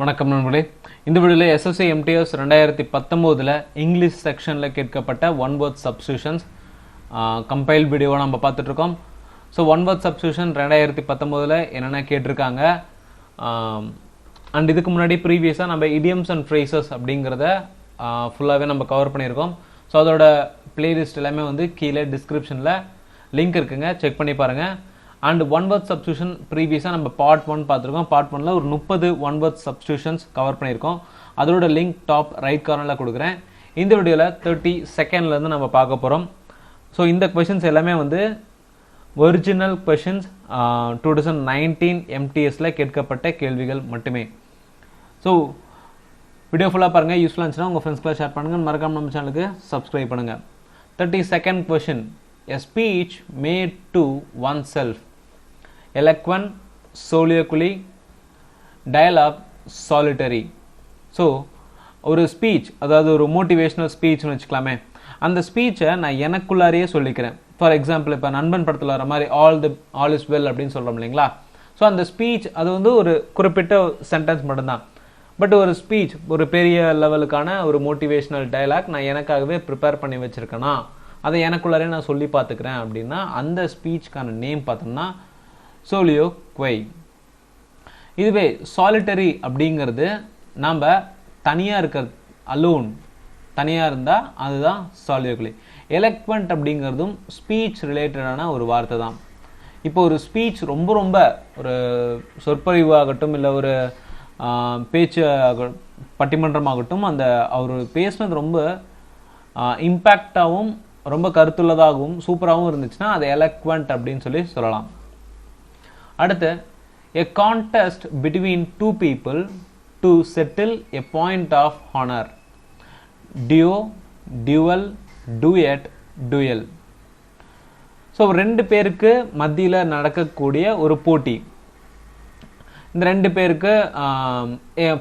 வணக்கம் நண்பர்களே. இந்த வீடியோவில் எஸ்எஸ்சி எம்டிஎஸ் 2019 இங்கிலீஷ் செக்ஷனில் கேட்கப்பட்ட ஒன் வேர்ட் சப்ஸ்டியூஷன்ஸ் கம்பைல் வீடியோவை நம்ம பார்த்துட்ருக்கோம். ஸோ ஒன் வேர்ட் சப்ஸ்டியூஷன் 2019 என்னென்ன கேட்டிருக்காங்க, அண்ட் இதுக்கு முன்னாடி ப்ரீவியஸாக நம்ம இடியம்ஸ் அண்ட் ஃப்ரேசஸ் அப்படிங்கிறத ஃபுல்லாகவே நம்ம கவர் பண்ணியிருக்கோம். ஸோ அதோட பிளேலிஸ்ட் எல்லாமே வந்து கீழே டிஸ்கிரிப்ஷனில் லிங்க் இருக்குங்க, செக் பண்ணி பாருங்கள். அண்ட் ஒன் வேர்ட் சப்ஸ்டியூஷன் ப்ரீவியஸாக நம்ம பார்ட் 1 பார்த்துருக்கோம். பார்ட் 1ல் ஒரு 30 ஒன் வேர்ட் சப்ஸ்டியூஷன்ஸ் கவர் பண்ணியிருக்கோம். அதோட லிங்க் டாப் ரைட் கார்னரில் கொடுக்குறேன். இந்த வீடியோவில் 30 செகண்ட்லேருந்து நம்ம பார்க்க போகிறோம். ஸோ இந்த கொஷின்ஸ் எல்லாமே வந்து ஒரிஜினல் கொஷின்ஸ் 2019 எம்டிஎஸில் கேட்கப்பட்ட கேள்விகள் மட்டுமே. ஸோ வீடியோ ஃபுல்லாக பாருங்கள். யூஸ்ஃபுல்லாக இருந்துச்சுன்னா உங்கள் ஃப்ரெண்ட்ஸ்க்குலாம் ஷேர் பண்ணுங்கள். மறக்காம நம்ம சேனலுக்கு சப்ஸ்கிரைப் பண்ணுங்கள். 32nd question. A speech made to oneself. Eloquent, soliloquy, dialogue, solitary. So ஒரு ஸ்பீச், அதாவது ஒரு மோட்டிவேஷ்னல் ஸ்பீச்னு வச்சுக்கலாமே, அந்த ஸ்பீச்சை நான் எனக்குள்ளாரையே சொல்லிக்கிறேன். ஃபார் எக்ஸாம்பிள், இப்போ நண்பன் படத்தில் வர மாதிரி ஆல் இஸ் வெல் அப்படின்னு சொல்கிறோம் இல்லைங்களா. ஸோ அந்த ஸ்பீச் அது வந்து ஒரு குறிப்பிட்ட சென்டென்ஸ் மட்டும்தான். பட் ஒரு ஸ்பீச், ஒரு பெரிய லெவலுக்கான ஒரு மோட்டிவேஷ்னல் டைலாக் நான் எனக்காகவே ப்ரிப்பேர் பண்ணி வச்சுருக்கேன்னா, அதை எனக்குள்ளாரே நான் சொல்லி பார்த்துக்கிறேன் அப்படின்னா அந்த ஸ்பீச்சுக்கான நேம் பார்த்தோம்னா சோலியோக்வை. இதுவே சாலிட்டரி அப்படிங்கிறது நம்ம தனியாக இருக்கிறது, அலோன், தனியாக இருந்தால் அதுதான் சாலியோக்வை. எலக்வெண்ட் அப்படிங்கிறதும் ஸ்பீச் ரிலேட்டடான ஒரு வார்த்தை தான். இப்போ ஒரு ஸ்பீச் ரொம்ப ரொம்ப ஒரு சொற்பொழிவாகட்டும், இல்லை ஒரு பேச்சு பட்டிமன்றமாகட்டும், அந்த அவர் பேசுனது ரொம்ப இம்பேக்டாகவும் ரொம்ப கருத்துள்ளதாகவும் சூப்பராகவும் இருந்துச்சுன்னா அது எலக்வெண்ட் அப்படின்னு சொல்லலாம். அடுத்து, a contest between two people to settle a point of honor. Duo, duel, duet, duel. So ரெண்டு பேருக்கு மத்தியில் நடக்கக்கூடிய ஒரு போட்டி. இந்த ரெண்டு பேருக்கு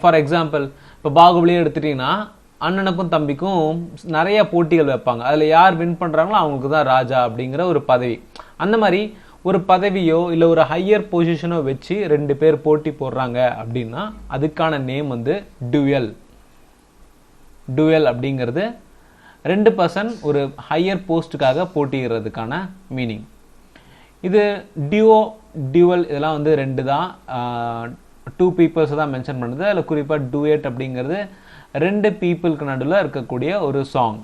ஃபார் எக்ஸாம்பிள் இப்போ பாகுபலியே எடுத்துட்டிங்கன்னா அண்ணனுக்கும் தம்பிக்கும் நிறைய போட்டிகள் வைப்பாங்க. அதில் யார் வின் பண்ணுறாங்களோ அவங்களுக்கு தான் ராஜா அப்படிங்கிற ஒரு பதவி. அந்த மாதிரி ஒரு பதவியோ இல்லை ஒரு ஹையர் பொசிஷனோ வச்சு ரெண்டு பேர் போட்டி போடுறாங்க அப்படின்னா அதுக்கான நேம் வந்து டுவெல். டுவெல் அப்படிங்கிறது 2 பர்சன் ஒரு ஹையர் போஸ்ட்டுக்காக போட்டிடுறதுக்கான மீனிங். இது டியூ, டியூவல் இதெல்லாம் வந்து 2 தான், 2 பீப்புள்ஸ் தான் மென்ஷன் பண்ணுது. அதில் குறிப்பாக டூயட் அப்படிங்கிறது 2 பீப்புளுக்கு நடுவில் இருக்கக்கூடிய ஒரு song.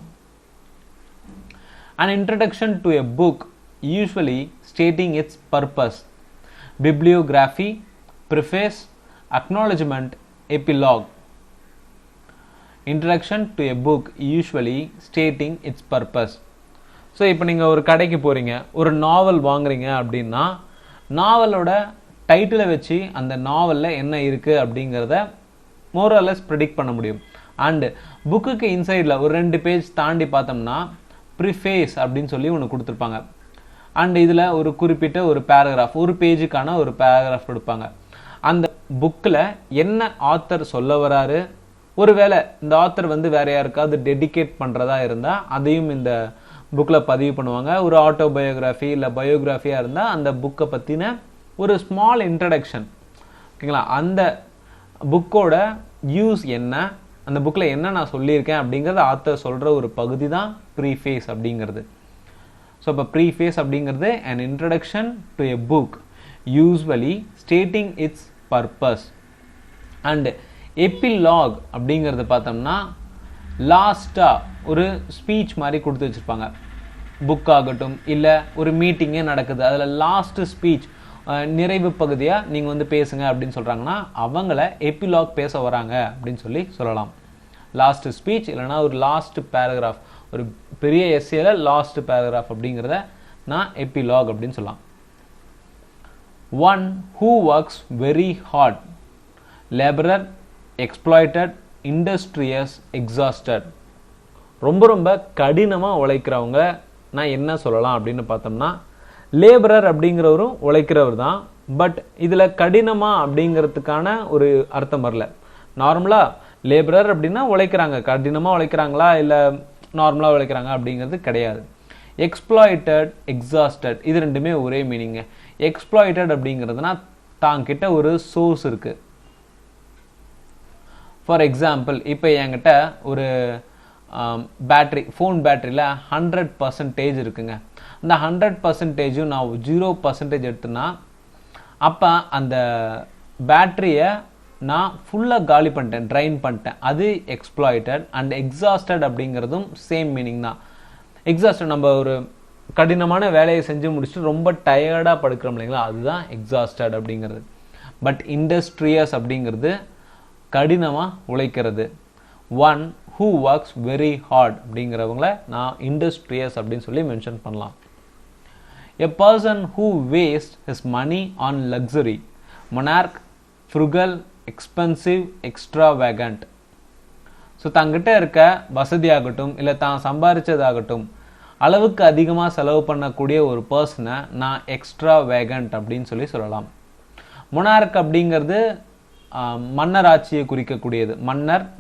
An introduction to a book usually stating its purpose. Bibliography, preface, acknowledgement, epilogue. Introduction to a book usually stating its purpose. So இப்போ நீங்கள் ஒரு கடைக்கு போகிறீங்க, ஒரு நாவல் வாங்குறீங்க அப்படின்னா நாவலோட டைட்டிலை வச்சு அந்த நாவலில் என்ன இருக்குது அப்படிங்கிறத மோரலஸ் ப்ரெடிக்ட் பண்ண முடியும். அண்டு புக்குக்கு இன்சைடில் ஒரு 2 பேஜ் தாண்டி பார்த்தோம்னா ப்ரிஃபேஸ் அப்படின்னு சொல்லி ஒன்று கொடுத்துருப்பாங்க. அண்ட் இதில் ஒரு குறிப்பிட்ட ஒரு பேராகிராஃப், ஒரு பேஜுக்கான ஒரு பேராகிராஃப் கொடுப்பாங்க. அந்த புக்கில் என்ன ஆத்தர் சொல்ல வராரு, ஒருவேளை இந்த ஆத்தர் வந்து வேற யாருக்காவது டெடிகேட் பண்ணுறதா இருந்தால் அதையும் இந்த புக்கில் பதிவு பண்ணுவாங்க. ஒரு ஆட்டோபயோகிராஃபி இல்லை பயோகிராஃபியாக இருந்தால் அந்த புக்கை பற்றின ஒரு ஸ்மால் இன்ட்ரடக்ஷன், ஓகேங்களா. அந்த புக்கோட யூஸ் என்ன, அந்த புக்கில் என்ன நான் சொல்லியிருக்கேன் அப்படிங்கிறத ஆத்தர் சொல்கிற ஒரு பகுதி தான் ப்ரீஃபேஸ் அப்படிங்கிறது. ஸோ இப்போ ப்ரீஃபேஸ் அப்படிங்கிறது an introduction to a book usually stating its purpose. And epilogue அப்படிங்கிறது பார்த்தோம்னா லாஸ்ட்டாக ஒரு ஸ்பீச் மாதிரி கொடுத்து வச்சுருப்பாங்க. புக் ஆகட்டும் இல்லை ஒரு மீட்டிங்கே நடக்குது, அதில் லாஸ்ட்டு ஸ்பீச், நிறைவு பகுதியாக நீங்கள் வந்து பேசுங்க அப்படின்னு சொல்கிறாங்கன்னா அவங்கள எபிலாக் பேச வராங்க அப்படின்னு சொல்லலாம். லாஸ்ட் ஸ்பீச் இல்லைனா ஒரு லாஸ்ட் பேராகிராஃப், ஒரு பெரிய எஸ்ஏல லாஸ்ட் பேராகிராஃப் அப்படிங்கிறத நான் எபிலாக் அப்படின்னு சொல்லலாம். One who works very heart, labourer, exploited, industrious, exhausted. ரொம்ப ரொம்ப கடினமாக உழைக்கிறவங்க நான் என்ன சொல்லலாம் அப்படின்னு பார்த்தோம்னா லேபரர் அப்படிங்கிறவரும் உழைக்கிறவர் தான். பட் இதில் கடினமாக அப்படிங்கிறதுக்கான ஒரு அர்த்தம் வரல. நார்மலாக லேபரர் அப்படின்னா உழைக்கிறாங்க, கடினமாக உழைக்கிறாங்களா இல்லை நார்மலாக உழைக்கிறாங்க அப்படிங்கிறது கிடையாது. எக்ஸ்ப்ளாய்டட், எக்ஸாஸ்டட் இது ரெண்டுமே ஒரே மீனிங்க. எக்ஸ்ப்ளாய்டட் அப்படிங்கிறதுனா தாங்கிட்ட ஒரு சோர்ஸ் இருக்குது, ஃபார் எக்ஸாம்பிள் இப்போ என்கிட்ட ஒரு பேட்ரி, ஃபோன் பேட்டரியில் 100% இருக்குங்க. அந்த 100%ம் நான் 0% எடுத்தேன்னா அப்போ அந்த பேட்டரியை நான் ஃபுல்லாக காலி பண்ணிட்டேன், ட்ரைன் பண்ணிட்டேன். அது எக்ஸ்ப்ளாய்டட். அண்ட் எக்ஸாஸ்டட் அப்படிங்கிறதும் சேம் மீனிங் தான். எக்ஸாஸ்டட், நம்ம ஒரு கடினமான வேலையை செஞ்சு முடிச்சுட்டு ரொம்ப டயர்டாக படுக்கிறோம் இல்லைங்களா, அதுதான் எக்ஸாஸ்டட் அப்படிங்கிறது. பட் இண்டஸ்ட்ரியஸ் அப்படிங்கிறது கடினமாக உழைக்கிறது. One who works very hard அப்படிங்கிறவங்கள நான் இண்டஸ்ட்ரியஸ் அப்படின்னு சொல்லி மென்ஷன் பண்ணலாம். A person who wastes his money on luxury, monarch, frugal, expensive, extravagant. So தங்கிட்ட இருக்க வசதியாகட்டும் இல்லை தான் சம்பாதிச்சதாகட்டும் அளவுக்கு அதிகமாக செலவு பண்ணக்கூடிய ஒரு பர்சனை நான் எக்ஸ்ட்ரா வேகண்ட் அப்படின்னு சொல்லி சொல்லலாம். மொனார்க் அப்படிங்கிறது மன்னர் ஆட்சியை குறிக்கக்கூடியது.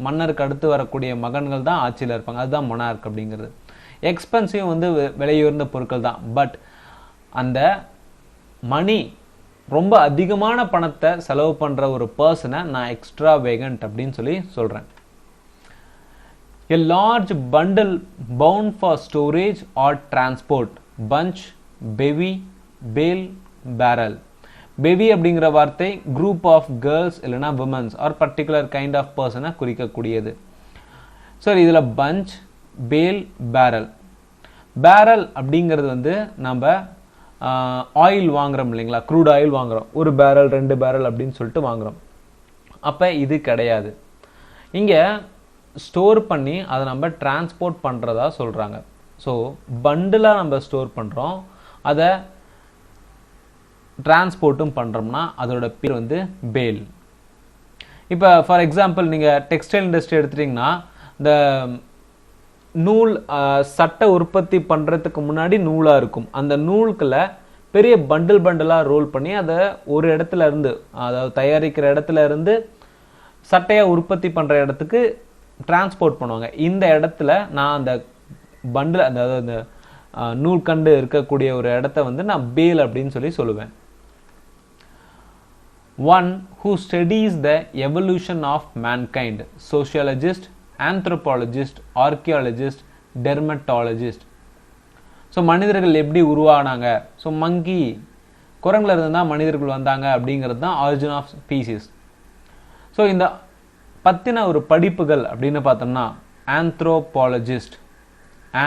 மன்னருக்கு அடுத்து வரக்கூடிய மகன்கள் தான் ஆட்சியில் இருப்பாங்க, அதுதான் மொனார்க் அப்படிங்கிறது. எக்ஸ்பென்சிவ் வந்து விலையுயர்ந்த பொருட்கள் தான். பட் அந்த மணி, ரொம்ப அதிகமான பணத்தை செலவு பண்ணுற ஒரு பர்சனை நான் எக்ஸ்ட்ரா வேகண்ட் அப்படின்னு சொல்லி சொல்கிறேன். A large bundle bound for storage or transport, bunch, bevy, bale, barrel. Bevy அப்படிங்கிற வார்த்தை குரூப் ஆஃப் கேர்ள்ஸ் இல்லைனா womens or particular kind of பர்சனை குறிக்கக்கூடியது. ஸோ இதில் பஞ்ச், பேல், பேரல். பேரல் அப்படிங்கிறது வந்து நம்ம ஆயில் வாங்குறோம் இல்லைங்களா, க்ரூட் ஆயில் வாங்குறோம், ஒரு பேரல் 2 பேரல் அப்படின்னு சொல்லிட்டு வாங்குறோம். அப்போ இது கிடையாது. இங்கே ஸ்டோர் பண்ணி அதை நம்ம டிரான்ஸ்போர்ட் பண்ணுறதா சொல்கிறாங்க. ஸோ பண்டிலாக நம்ம ஸ்டோர் பண்ணுறோம், அதை டிரான்ஸ்போர்ட்டும் பண்ணுறோம்னா அதோட பேர் வந்து பேல். இப்போ ஃபார் எக்ஸாம்பிள் நீங்கள் டெக்ஸ்டைல் இண்டஸ்ட்ரி எடுத்துட்டிங்கன்னா இந்த நூல் சட்டை உற்பத்தி பண்ணுறதுக்கு முன்னாடி நூலாக இருக்கும். அந்த நூல்களை பெரிய பண்டிலாக ரோல் பண்ணி அதை ஒரு இடத்துல இருந்து, அதாவது தயாரிக்கிற இடத்துல இருந்து சட்டையை உற்பத்தி பண்ணுற இடத்துக்கு டிரான்ஸ்போர்ட் பண்ணுவாங்க. இந்த இடத்துல நான் அந்த பண்டில், அதாவது அந்த நூல்கண்டு இருக்கக்கூடிய ஒரு இடத்த வந்து நான் பேல் அப்படின்னு சொல்லி சொல்லுவேன். One who studies the evolution of mankind, sociologist, anthropologist, archaeologist, dermatologist. So மனிதர்கள் எப்படி உருவானாங்க, ஸோ மங்கி, குரங்குல இருந்து தான் மனிதர்கள் வந்தாங்க அப்படிங்கிறது தான் ஆரிஜின் ஆஃப் ஸ்பீசிஸ். ஸோ இந்த பற்றின ஒரு படிப்புகள் அப்படின்னு பார்த்தோம்னா ஆந்த்ரோபாலஜிஸ்ட்.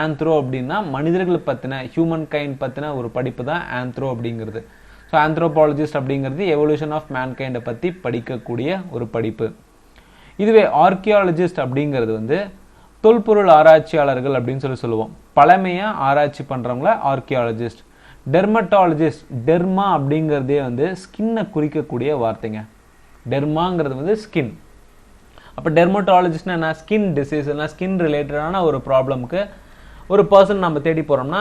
ஆந்த்ரோ அப்படின்னா மனிதர்கள் பற்றின, ஹியூமன் கைண்ட் பற்றின ஒரு படிப்பு தான் ஆந்த்ரோ அப்படிங்கிறது. ஸோ ஆந்த்ரோபாலஜிஸ்ட் அப்படிங்கிறது எவல்யூஷன் ஆஃப் மேன்கைண்டை பற்றி படிக்கக்கூடிய ஒரு படிப்பு. இதுவே ஆர்கியாலஜிஸ்ட் அப்படிங்கிறது வந்து தொல்பொருள் ஆராய்ச்சியாளர்கள் அப்படின்னு சொல்லி சொல்லுவோம். பழமையாக ஆராய்ச்சி பண்ணுறவங்கள ஆர்கியாலஜிஸ்ட். டெர்மட்டாலஜிஸ்ட், டெர்மா அப்படிங்கிறதே வந்து ஸ்கின்னை குறிக்கக்கூடிய வார்த்தைங்க. டெர்மாங்கிறது வந்து ஸ்கின். அப்போ டெர்மட்டாலஜிஸ்ட்னா என்ன, ஸ்கின் டிசீஸ் இல்லைனா ஸ்கின் ரிலேட்டடான ஒரு ப்ராப்ளம்க்கு ஒரு பர்சன் நம்ம தேடி போகிறோம்னா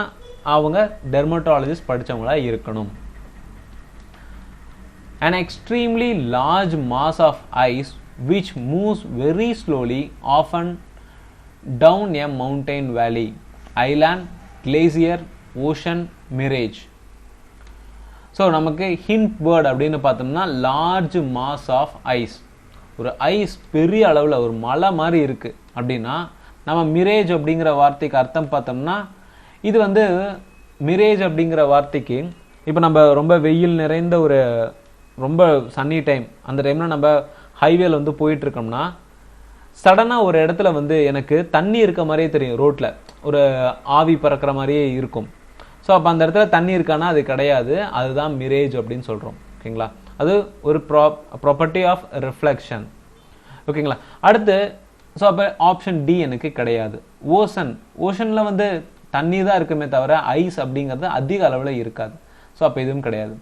அவங்க டெர்மட்டாலஜிஸ்ட் படித்தவங்களா இருக்கணும். An extremely large mass of ice which moves very slowly, often down a mountain valley, island, glacier, ocean, mirage. So நமக்கு ஹிண்ட் வேர்ட் அப்படின்னு பார்த்தோம்னா லார்ஜ் மாஸ் ஆஃப் ஐஸ். ஒரு ஐஸ் பெரிய அளவில் ஒரு மலை மாதிரி இருக்குது அப்படின்னா நம்ம மிரேஜ் அப்படிங்கிற வார்த்தைக்கு அர்த்தம் பார்த்தோம்னா இது வந்து மிரேஜ் அப்படிங்கிற வார்த்தைக்கு இப்போ நம்ம ரொம்ப வெயில் நிறைந்த ஒரு ரொம்ப சன்னி டைம், அந்த டைமில் நம்ம ஹைவேல வந்து போயிட்டுருக்கோம்னா சடனாக ஒரு இடத்துல வந்து எனக்கு தண்ணி இருக்க மாதிரியே தெரியும், ரோட்டில் ஒரு ஆவி பறக்கிற மாதிரியே இருக்கும். ஸோ அப்போ அந்த இடத்துல தண்ணி இருக்கானா அது கிடையாது, அதுதான் மிரேஜ் அப்படின்னு சொல்கிறோம். ஓகேங்களா, அது ஒரு ப்ராப்பர்ட்டி ஆஃப் ரிஃப்ளெக்ஷன். ஓகேங்களா, அடுத்து ஸோ அப்போ ஆப்ஷன் டி எனக்கு கிடையாது. ஓஷனில் வந்து தண்ணி தான் இருக்குமே தவிர ஐஸ் அப்படிங்கிறது அதிக அளவில் இருக்காது. ஸோ அப்போ இதுவும் கிடையாது.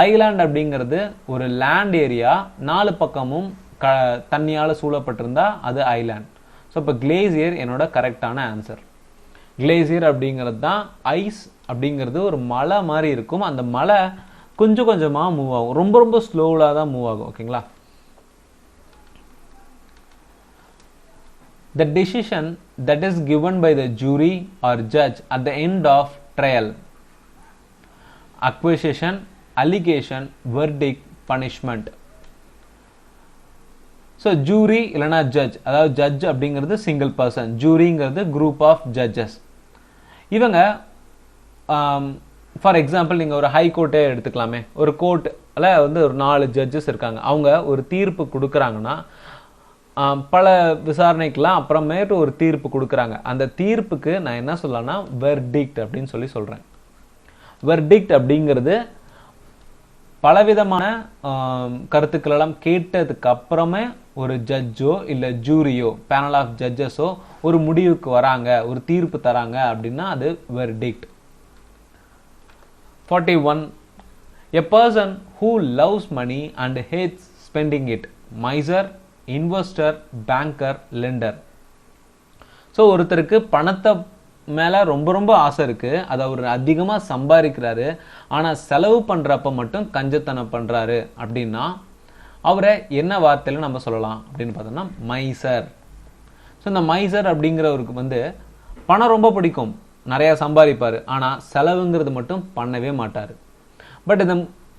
ஐலாண்ட் அப்படிங்கிறது ஒரு லேண்ட் ஏரியா, 4 பக்கமும் தண்ணியால் சூழப்பட்டிருந்தா அது ஐலாண்ட். ஸோ இப்போ கிளேசியர் என்னோட கரெக்டான ஆன்சர். கிளேசியர் அப்படிங்கிறது தான் ஐஸ் அப்படிங்கிறது ஒரு மலை மாதிரி இருக்கும். அந்த மலை கொஞ்சம் கொஞ்சமாக மூவ் ஆகும், ரொம்ப ரொம்ப ஸ்லோவாக தான் மூவ் ஆகும். ஓகேங்களா, the decision that is given by the jury or judge at the end of trial, accusation, allegation, verdict, punishment. So jury இல்லைனா ஜட்ஜ், அதாவது ஜட்ஜ் அப்படிங்கிறது சிங்கிள் பர்சன், ஜூரிங்கிறது குரூப் ஆஃப் ஜட்ஜஸ். இவங்க ஃபார் எக்ஸாம்பிள் நீங்கள் ஒரு high கோர்ட்டே எடுத்துக்கலாமே, ஒரு கோர்ட்டில் வந்து ஒரு 4 ஜட்ஜஸ் இருக்காங்க. அவங்க ஒரு தீர்ப்பு கொடுக்குறாங்கன்னா பல விசாரணைக்கெல்லாம் அப்புறமேட்டு ஒரு தீர்ப்பு கொடுக்குறாங்க. அந்த தீர்ப்புக்கு நான் என்ன சொல்லலாம்னா வெர்டிக்ட் அப்படின்னு சொல்கிறேன். வெர்டிக்ட் அப்படிங்கிறது பலவிதமான கருத்துக்களெல்லாம் கேட்டதுக்கு அப்புறமே ஒரு ஜட்ஜோ இல்லை ஜூரியோ பேனல் ஆஃப் ஜட்ஜஸோ ஒரு முடிவுக்கு வராங்க, ஒரு தீர்ப்பு தராங்க அப்படின்னா அது verdict. 41. A person who loves money and hates spending it. Miser, investor, banker, lender. So ஒருத்தருக்கு பணத்தை மேலே ரொம்ப ரொம்ப ஆசை இருக்குது, அதை அவர் அதிகமாக சம்பாதிக்கிறாரு, ஆனால் செலவு பண்ணுறப்ப மட்டும் கஞ்சத்தனம் பண்ணுறாரு அப்படின்னா அவரை என்ன வார்த்தையில் நம்ம சொல்லலாம் அப்படின்னு பார்த்தோம்னா மைசர். ஸோ இந்த மைசர் அப்படிங்கிறவருக்கு வந்து பணம் ரொம்ப பிடிக்கும், நிறையா சம்பாதிப்பார், ஆனால் செலவுங்கிறது மட்டும் பண்ணவே மாட்டார். பட் இந்த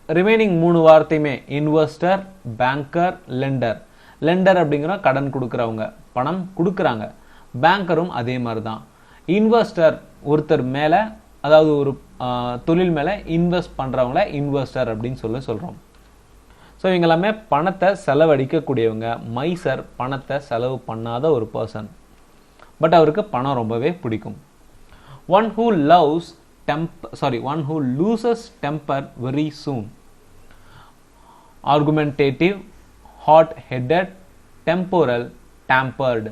ரிமைனிங் 3 வார்த்தையுமே இன்வெஸ்டர், பேங்கர், லெண்டர். லெண்டர் அப்படிங்கிற கடன் கொடுக்குறவங்க, பணம் கொடுக்குறாங்க. பேங்கரும் அதே மாதிரி தான். இன்வெஸ்டர் ஒருத்தர் மேலே, அதாவது ஒரு தொழில் மேலே இன்வெஸ்ட் பண்ணுறவங்கள இன்வெஸ்டர் அப்படின்னு சொல்கிறோம். ஸோ இவங்க எல்லாமே பணத்தை செலவழிக்கக்கூடியவங்க. மைசர் பணத்தை செலவு பண்ணாத ஒரு பர்சன், பட் அவருக்கு பணம் ரொம்பவே பிடிக்கும். One who loses temper very soon. Argumentative, hot-headed, temporal, tampered.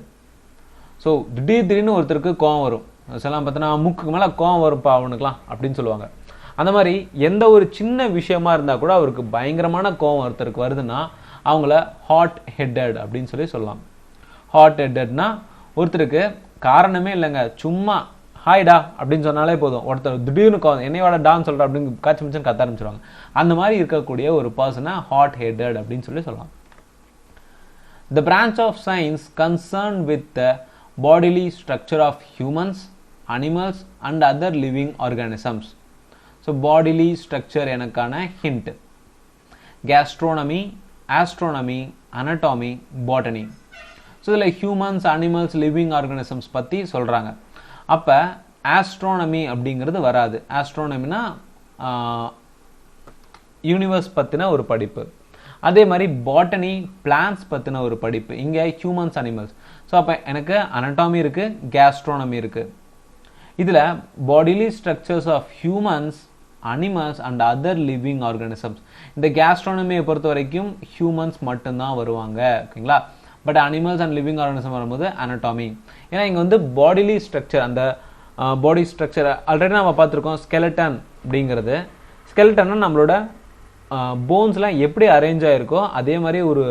So திடீர்னு ஒருத்தருக்கு கோவம் வரும். அதெல்லாம் பார்த்தோன்னா மூக்குக்கு மேலே கோவம் வரும்ப்பா அவனுக்குலாம் அப்படின்னு சொல்லுவாங்க. அந்த மாதிரி எந்த ஒரு சின்ன விஷயமா இருந்தால் கூட அவருக்கு பயங்கரமான கோவம் ஒருத்தருக்கு வருதுன்னா அவங்கள ஹாட் ஹெட்டட் அப்படின்னு சொல்லலாம். ஹாட் ஹெட்டட்னா ஒருத்தருக்கு காரணமே இல்லைங்க, சும்மா ஹாய்டா அப்படின்னு சொன்னாலே போதும், ஒருத்தர் திடீர்னு என்னையோட டான்னு சொல்கிற அப்படின்னு காய்ச்சி மிச்சம் கத்த ஆரம்பிச்சிருவாங்க. அந்த மாதிரி இருக்கக்கூடிய ஒரு பர்சனை ஹாட் ஹெட்டட் அப்படின்னு சொல்லலாம். The branch of science concerned with the bodily structure of humans, animals and other living organisms. So bodily structure எனக்கான hint. Gastronomy, astronomy, anatomy, botany. So இதில் ஹியூமன்ஸ், அனிமல்ஸ், லிவிங் ஆர்கானிசம்ஸ் பற்றி சொல்கிறாங்க. அப்போ astronomy அப்படிங்கிறது வராது. ஆஸ்ட்ரோனமினா universe பற்றின ஒரு படிப்பு. அதே மாதிரி பாட்டனி, பிளான்ஸ் பற்றின ஒரு படிப்பு. இங்கே ஹியூமன்ஸ், அனிமல்ஸ். ஸோ அப்போ எனக்கு அனட்டாமி இருக்குது, கேஸ்ட்ரோனமி இருக்குது. இதில் bodily structures of humans, animals and other living organisms. இந்த கேஸ்ட்ரோனமியை பொறுத்த வரைக்கும் ஹியூமன்ஸ் மட்டும்தான் வருவாங்க, ஓகேங்களா. But animals and living organism வரும்போது அனட்டாமி. ஏன்னா இங்கே வந்து பாடிலி ஸ்ட்ரக்சர், அந்த பாடி ஸ்ட்ரக்சர் ஆல்ரெடி நம்ம பார்த்துருக்கோம். ஸ்கெலட்டன் அப்படிங்கிறது, ஸ்கெலட்டன்னா நம்மளோட போன்ஸ்லாம் எப்படி அரேஞ்ச் ஆகிருக்கோ அதே மாதிரி ஒரு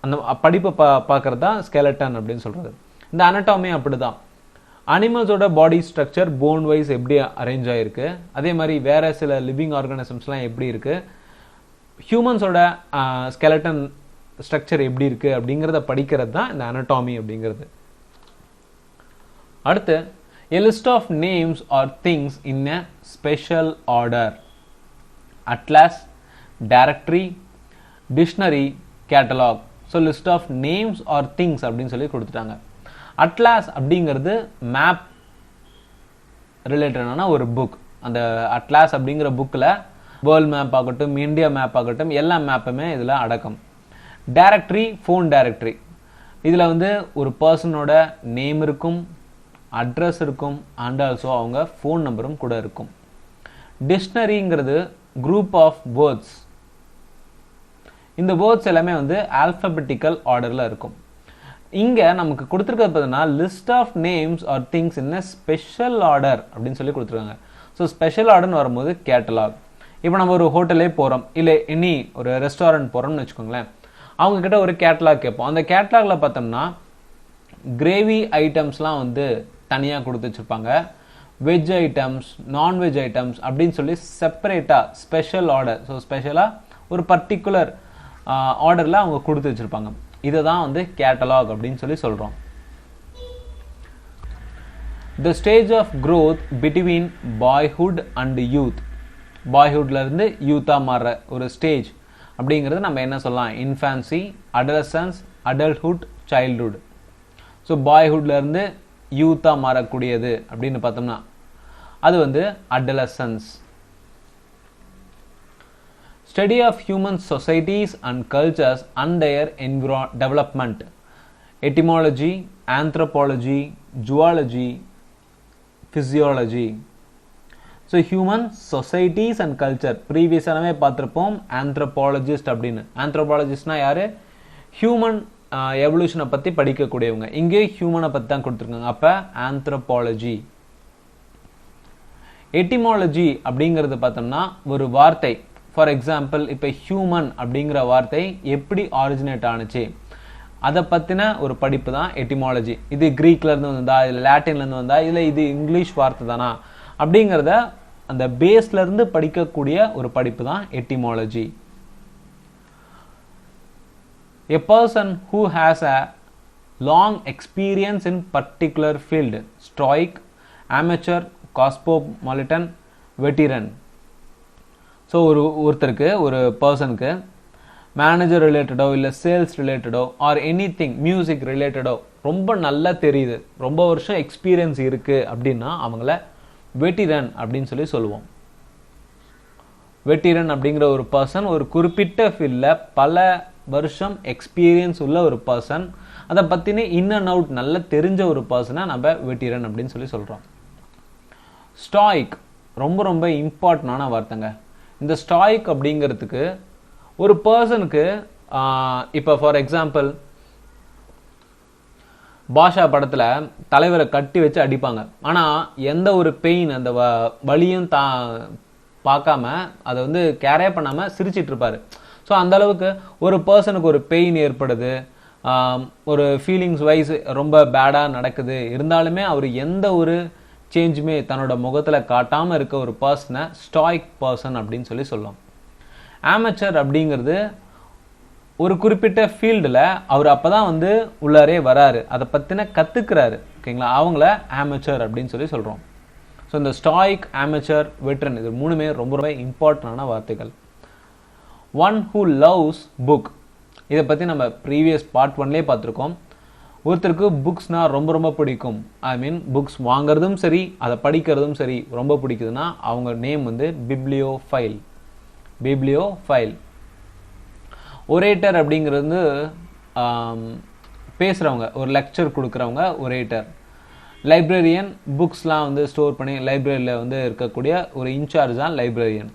அந்த படிப்பை பார்க்குறது தான் ஸ்கெலட்டன் அப்படின்னு சொல்கிறது. இந்த அனட்டாமி அப்படி தான். அனிமல்ஸோட பாடி ஸ்ட்ரக்சர் போன் வைஸ் எப்படி அரேஞ்ச் ஆகிருக்கு, அதே மாதிரி வேறு சில லிவிங் ஆர்கானிசம்ஸ்லாம் எப்படி இருக்குது, ஹியூமன்ஸோட ஸ்கெலட்டன் ஸ்ட்ரக்சர் எப்படி இருக்குது அப்படிங்கிறத படிக்கிறது தான் இந்த அனட்டாமி அப்படிங்கிறது. அடுத்து, a list of names or things in a special order. Atlas, directory, dictionary, catalog. So list of names or things அப்படின்னு சொல்லி கொடுத்துட்டாங்க. அட்லாஸ் அப்படிங்கிறது மேப் ரிலேட்டடான ஒரு புக். அந்த அட்லாஸ் அப்படிங்கிற புக்கில் வேர்ல்ட் மேப் ஆகட்டும், இந்தியா மேப் ஆகட்டும், எல்லா மேப்புமே இதில் அடக்கம். Directory, phone directory. இதில் வந்து ஒரு பர்சனோட நேம் இருக்கும், அட்ரஸ் இருக்கும், அண்ட் ஆல்சோ அவங்க ஃபோன் நம்பரும் கூட இருக்கும். டிக்ஷனரிங்கிறது குரூப் ஆஃப் வேர்ட்ஸ். இந்த வேர்ட்ஸ் எல்லாமே வந்து ஆல்ஃபபெட்டிக்கல் ஆர்டரில் இருக்கும். இங்கே நமக்கு கொடுத்துருக்கிறது பார்த்தீங்கன்னா list of names or things in special order அப்படின்னு சொல்லி கொடுத்துருக்காங்க. ஸோ ஸ்பெஷல் ஆர்டர்னு வரும்போது கேட்டலாக். இப்போ நம்ம ஒரு ஹோட்டலே போகிறோம், இல்லை எனி ஒரு ரெஸ்டாரண்ட் போகிறோம்னு வச்சுக்கோங்களேன். அவங்கக்கிட்ட ஒரு கேட்டலாக் கேட்போம். அந்த கேட்டலாகில் பார்த்தோம்னா கிரேவி ஐட்டம்ஸ்லாம் வந்து தனியாக கொடுத்து வச்சுருப்பாங்க. வெஜ் ஐட்டம்ஸ், நான்வெஜ் ஐட்டம்ஸ் அப்படின்னு சொல்லி செப்பரேட்டாக ஸ்பெஷல் ஆர்டர், ஸோ ஸ்பெஷலாக ஒரு பர்டிகுலர் ஆர்டரில் அவங்க கொடுத்து வச்சுருப்பாங்க. இதை தான் வந்து கேட்டலாக் அப்படின்னு சொல்லி சொல்கிறோம். The stage of growth between boyhood and youth. பாய்ஹுட்லேருந்து யூத்தாக மாறுற ஒரு ஸ்டேஜ், அப்படிங்கிறது நம்ம என்ன சொல்லலாம், infancy, adolescence, adulthood, childhood. So பாய்ஹுட்லேருந்து யூத்தாக மாறக்கூடியது அப்படின்னு பார்த்தோம்னா அது வந்து adolescence. Study of human societies and cultures and their development. Etymology, anthropology, zoology, physiology. So human societies and culture. Previous ஆனவே பார்த்திருப்போம் anthropologist அப்படின்னு. Anthropologistனா யாரு? Human எவல்யூஷனை பற்றி படிக்கக்கூடியவங்க. இங்கே ஹியூமனை பற்றி தான் கொடுத்துருக்காங்க. அப்போ anthropology. எட்டிமாலஜி அப்படிங்கிறது பார்த்தோம்னா ஒரு வார்த்தை. ஃபார் எக்ஸாம்பிள் இப்போ ஹியூமன் அப்படிங்கிற வார்த்தை எப்படி ஆரிஜினேட் ஆணுச்சு அதை பற்றின ஒரு படிப்பு தான் எட்டிமாலஜி. இது கிரீக்லேருந்து வந்தா, இல்லை லாட்டின்லேருந்து வந்தா, இல்லை இது இங்கிலீஷ் வார்த்தை தானா அப்படிங்கிறத அந்த பேஸ்லேருந்து படிக்கக்கூடிய ஒரு படிப்பு தான் etymology. A person who has a long experience in particular field, stoic, amateur, cosmopolitan, veteran. So ஒருத்தருக்கு ஒரு பர்சனுக்கு மேனேஜர் ரிலேட்டடோ இல்லை சேல்ஸ் ரிலேட்டடோ ஆர் எனி திங் மியூசிக் ரிலேட்டடோ ரொம்ப நல்லா தெரியுது, ரொம்ப வருஷம் எக்ஸ்பீரியன்ஸ் இருக்குது அப்படின்னா அவங்கள வெட்டிரன் அப்படின்னு சொல்லுவோம். வெட்டிரன் அப்படிங்கிற ஒரு பர்சன் ஒரு குறிப்பிட்ட ஃபீல்டில் பல வருஷம் எக்ஸ்பீரியன்ஸ் உள்ள ஒரு பர்சன், அதை பற்றின இன் அண்ட் அவுட் நல்லா தெரிஞ்ச ஒரு பர்சனை நம்ம வெட்டிரன் அப்படின்னு சொல்கிறோம். ஸ்டாய்க் ரொம்ப ரொம்ப இம்பார்ட்டண்டான வார்த்தைங்க. இந்த ஸ்டாய்க் அப்படிங்கிறதுக்கு ஒரு பர்சனுக்கு இப்போ ஃபார் எக்ஸாம்பிள் பாஷா படத்தில் தலைவரை கட்டி வச்சு அடிப்பாங்க, ஆனால் எந்த ஒரு பெயின் அந்த வலியும் பார்க்காம அதை வந்து கேரே பண்ணாமல் சிரிச்சிட்டு இருப்பாரு. ஸோ அந்த அளவுக்கு ஒரு பர்சனுக்கு ஒரு பெயின் ஏற்படுது, ஒரு ஃபீலிங்ஸ் வைஸ் ரொம்ப பேடாக நடக்குது, இருந்தாலுமே அவர் எந்த ஒரு சேஞ்சுமே தன்னோட முகத்தில் காட்டாமல் இருக்க ஒரு பர்சனை ஸ்டாய்க் பர்சன் அப்படின்னு சொல்லலாம். ஆமச்சர் அப்படிங்கிறது ஒரு குறிப்பிட்ட ஃபீல்டில் அவர் அப்போ தான் வந்து உள்ளாரே வராரு, அதை பற்றின கற்றுக்கிறாரு, ஓகேங்களா, அவங்கள ஆமச்சர் அப்படின்னு சொல்கிறோம். ஸோ இந்த ஸ்டாய்க், ஆமச்சர், வெட்ரன் இது மூணுமே ரொம்ப ரொம்ப இம்பார்ட்டண்டான வார்த்தைகள். ஒன் ஹூ லவ்ஸ் புக், இதை பற்றி நம்ம ப்ரீவியஸ் பார்ட் 1லேயே பார்த்துருக்கோம். ஒருத்தருக்கு புக்ஸ்னால் ரொம்ப ரொம்ப பிடிக்கும், ஐ மீன் புக்ஸ் வாங்கிறதும் சரி அதை படிக்கிறதும் சரி ரொம்ப பிடிக்குதுன்னா அவங்க நேம் வந்து பிப்ளியோஃபைல். பிப்ளியோஃபைல். ஒரேட்டர் அப்படிங்கிறது பேசுகிறவங்க, ஒரு லெக்சர் கொடுக்குறவங்க ஒரேட்டர். லைப்ரரியன் புக்ஸ்லாம் வந்து ஸ்டோர் பண்ணி லைப்ரரியில் வந்து இருக்கக்கூடிய ஒரு இன்சார்ஜ் தான் librarian.